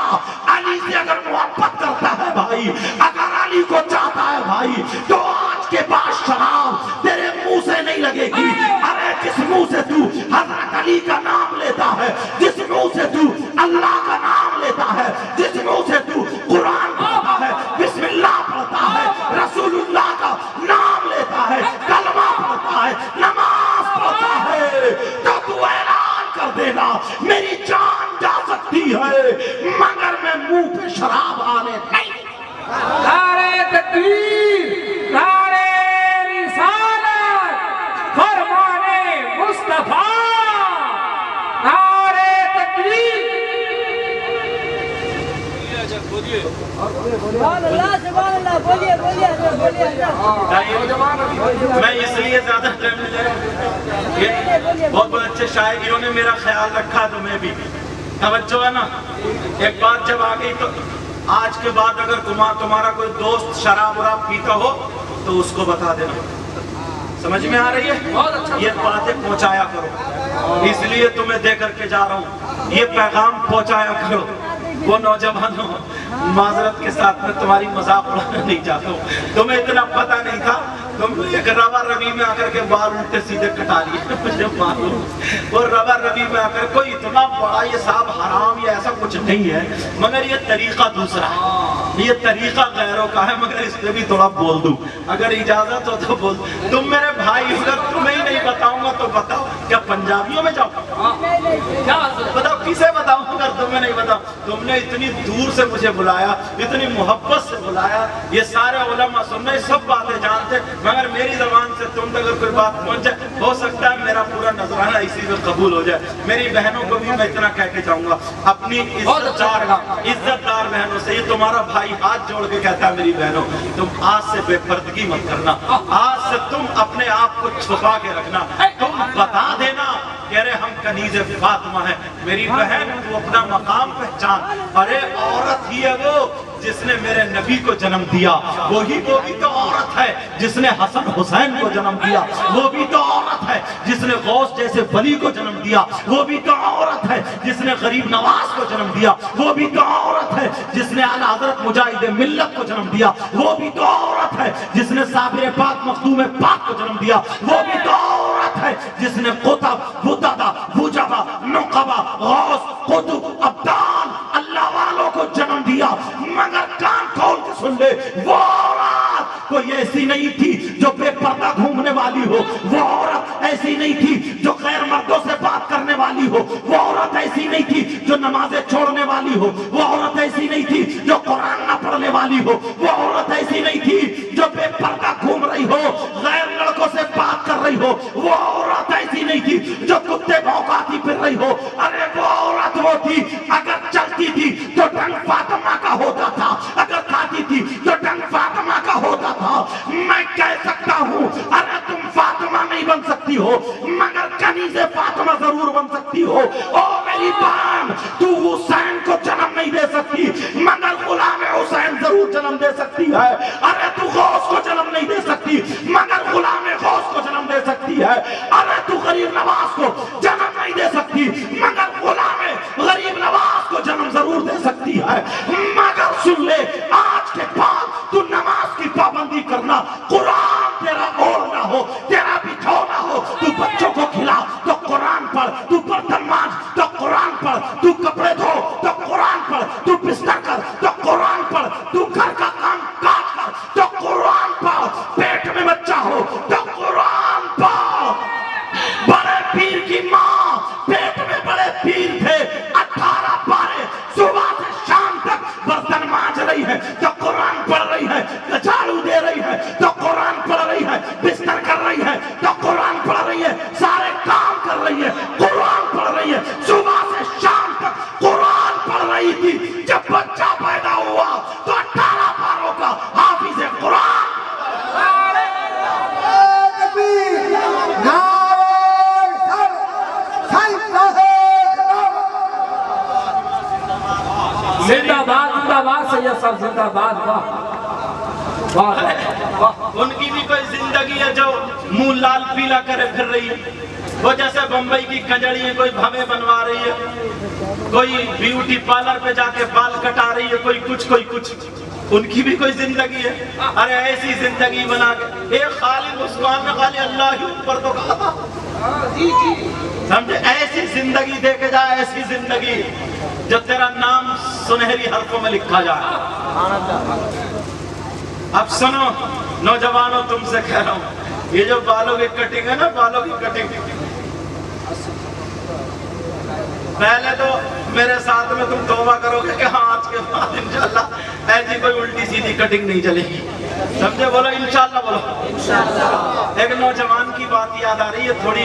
علی سے اگر محبت کرتا ہے بھائی, اگر علی کو چاہتا ہے بھائی, تو آج کے بعد شراب تیرے منہ سے نہیں لگے گی. ارے جس منہ سے تو حضرت علی کا نام لیتا ہے, جس منہ سے تو اللہ کا نام لیتا ہے, جس منہ سے تو قرآن پڑھتا ہے, بسم اللہ پڑھتا ہے, رسول اللہ کا نام لیتا ہے, کلمہ پڑھتا ہے, نماز پڑھتا ہے, تو اعلان کر دینا میری جان جا سکتی ہے مگر میں منہ پہ شراب آنے نہیں. نعرہ تکبیر, نعرہ رسالت, فرمان مصطفیٰ, نعرہ تکبیر. میں اس لیے زیادہ ٹائم بہت بہت اچھے شاعروں نے میرا خیال رکھا, تو میں بھی توجہ ہے نا. ایک بات جب آ گئی تو آج کے بعد اگر تمہارا کوئی دوست شراب وراب پیتا ہو تو اس کو بتا دینا. سمجھ میں آ رہی ہے؟ یہ باتیں پہنچایا کرو, اس لیے تمہیں دے کر کے جا رہا ہوں, یہ پیغام پہنچایا کرو. وہ نوجوانوں, معذرت کے ساتھ میں تمہاری مذاق اڑانا نہیں چاہتا ہوں, تمہیں اتنا پتہ نہیں تھا, تم ایک روا روی میں آ کر کے بال الٹے سیدھے کٹا لیے, مجھے معلوم. اور روا روی میں آ کر کوئی اتنا بڑا یہ صاحب حرام یا ایسا کچھ نہیں ہے, مگر یہ طریقہ دوسرا ہے, یہ طریقہ غیروں کا ہے, مگر اس پہ بھی تھوڑا بول دوں اگر اجازت ہو تو بول. تم میرے بھائی, اگر تمہیں ہی نہیں بتاؤں گا تو بتاؤ, کیا پنجابیوں میں جاؤ, بتاؤ کسے بتاؤں اگر تمہیں نہیں بتاؤں. تم نے اتنی دور سے مجھے بلایا, اتنی محبت سے بلایا, یہ سارے علماء سننے سب باتیں جانتے, مگر میری زبان سے تم تک اگر کوئی بات پہنچ جائے, ہو سکتا ہے میرا پورا نذرانہ اسی میں قبول ہو جائے. میری بہنوں کو بھی میں اتنا کہہ کے جاؤں گا, اپنی عزت دار بہنوں سے, یہ تمہارا بھائی ہاتھ جوڑ کے کہتا ہے میری بہنوں, تم آج سے بے پردگی مت کرنا, آج سے تم اپنے آپ کو چھپا کے رکھنا, تم بتا دینا کہہ رہے ہم کنیز فاطمہ ہیں. میری بہن تو اپنا مقام پہچان, ارے عورت ہی ہے وہ جس نے میرے نبی کو جنم دیا, وہی وہ بھی تو عورت ہے جس نے حسن حسین کو جنم دیا, وہ بھی تو عورت ہے جس نے غوث جیسے ولی کو جنم دیا, وہ بھی تو عورت ہے جس نے غریب نواز کو جنم دیا, وہ بھی تو عورت ہے جس نے اعلی حضرت مجاہد ملت کو جنم دیا, وہ بھی تو عورت ہے جس نے صابر پاک مخدوم پاک کو جنم دیا, وہ بھی تو عورت ہے جس نے قطب وطدہ وجبہ نقبہ غوث قطب ابدال اللہ والوں کو جنم دیا. مگر کان کھول کے سن لے, وہ عورت کوئی ایسی نہیں تھی جو بے پردہ گھومنے والی ہو, وہ عورت ایسی نہیں تھی جو غیر مردوں سے بات کرنے والی ہو, وہ عورت ایسی نہیں تھی جو نمازیں چھوڑنے والی ہو, وہ عورت ایسی نہیں تھی جو قرآن نہ پڑھنے والی ہو, وہ عورت ایسی نہیں تھی جو بے پردہ گھوم رہی ہو, غیر لڑکوں سے بات کر رہی ہو, وہ عورت ایسی نہیں تھی جو کتے بھونکاتی پھر رہی ہو. ارے وہ عورت وہ تھی اگر چلتی تھی تو ڈنگ فاطمہ کا ہوتا تھا, اگر کھاتی تھی تو ڈنگ فاطمہ کا ہوتا تھا. میں کہہ سکتا ہوں ارے تم فاطمہ نہیں بن سکتی ہو مگر کنیز فاطمہ ضرور بن سکتی ہو. او میری بہن, تو حسین کو جنم نہیں دے سکتی مگر غلام حسین ضرور جنم دے سکتی ہے. ارے تو غوث کو جنم نہیں دے سکتی مگر غلام غوث کو جنم دے سکتی ہے. ارے تو غریب نواز کو جنم نہیں دے سکتی مگر غلام غریب نواز کے بعد تو نماز کی پابندی کرنا، قرآن تیرا اوڑھنا ہو، تیرا بچھونا ہو، تو بچوں کو کھلا تو قرآن پڑھ، تو برتن مانج تو قرآن پڑھ، تو کپڑے دھو تو قرآن پڑھ، تو بستر کر تو قرآن پڑھ، تو گھر کا کام کاج کر تو قرآن پڑھ، پیٹ میں بچہ ہو تو قرآن پڑھ۔ بڑے پیر کی ماں پیٹ میں بڑے پیر تھے، 18 پارے صبح سے شام تک برتن مانج رہی ہے تو قرآن پڑھ رہی ہے، جھاڑو دے رہی ہے تو قرآن پڑھ رہی ہے، بستر کر رہی ہے تو قرآن پڑھ رہی ہے، سارے کام کر رہی ہے، قرآن پڑھ رہی ہے، صبح سے شام تک قرآن پڑھ رہی تھی۔ جب بچہ پیدا ہوا تو 18 پاروں کا حافظ قرآن۔ زندہ باد، زندہ باد سید صاحب، زندہ باد۔ واہ واہ، ان کی بھی کوئی زندگی ہے جو منہ لال پیلا کرے پھر رہی ہے، وہ جیسے بمبئی کی کجڑی ہے، کوئی بھویں بنوا رہی ہے، کوئی بیوٹی پارلر پہ جا کے بال کٹا رہی ہے، کوئی کچھ کوئی کچھ، ان کی بھی کوئی زندگی ہے۔ ارے ایسی زندگی بنا کے ایک خالی مسکان میں خالی اللہ ہی اوپر تو کہا تھا، سمجھے؟ ایسی زندگی دے کے جا، ایسی زندگی جو تیرا نام سنہری حرفوں میں لکھا جائے۔ اب سنو نوجوانوں، تم سے کہہ رہا ہوں، یہ جو بالوں کی کٹنگ ہے نا، بالوں کی کٹنگ، پہلے تو میرے ساتھ میں تم توبہ کرو گے کہ ہاں آج کے بعد انشاءاللہ ایسی کوئی الٹی سیدھی کٹنگ نہیں چلے گی، سمجھے؟ بولو انشاءاللہ، بولو۔ ایک نوجوان کی بات یاد آ رہی ہے، تھوڑی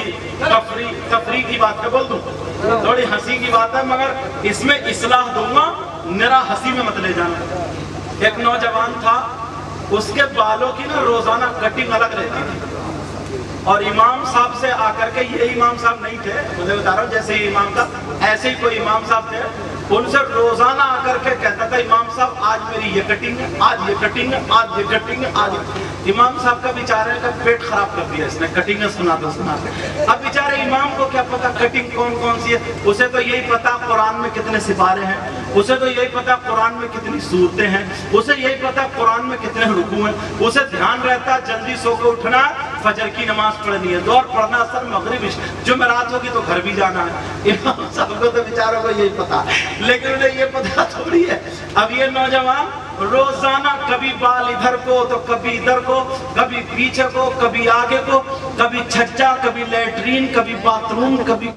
تفریح کی بات ہے، بول دوں، تھوڑی ہنسی کی بات ہے، مگر اس میں اصلاح دوں گا، میرا ہنسی میں مت لے جانا۔ ایک نوجوان تھا، اس کے بالوں کی نا روزانہ کٹنگ الگ رہتی تھی، اور امام صاحب سے آ کر کے، یہ امام صاحب نہیں تھے، مجھے بتا رہا ہوں، جیسے ہی امام تھا ایسے ہی کوئی امام صاحب تھے، ان سے روزانہ آ کر کے کہتا تھا، امام صاحب آج میری یہ کٹنگ ہے، آج یہ کٹنگ ہے، آج یہ کٹنگ ہے، آج امام صاحب کا بیچارے کا پیٹ خراب کر دیا اس نے، کٹنگ سنا دو سنا دو۔ اب بیچارے امام کو کیا پتا کٹنگ کون کون سی ہے، اسے تو یہی پتا قرآن میں کتنے سپارے ہیں، اسے تو یہی پتا قرآن میں کتنی صورتیں ہیں، اسے یہی پتا قرآن میں کتنے رکوع ہیں، اسے دھیان رہتا جلدی سو کے اٹھنا، فجر کی نماز پڑھنی ہے، دور پڑھنا، اثر مغرب جمعرات ہوگی تو گھر بھی جانا ہے۔ امام صاحب کو تو بیچاروں کو یہی پتا، لیکن انہیں یہ پتا تھوڑی ہے۔ اب یہ نوجوان روزانہ کبھی بال ادھر کو تو کبھی ادھر کو، کبھی پیچھے کو، کبھی آگے کو، کبھی چھجا، کبھی لیٹرین، کبھی باتھ روم، کبھی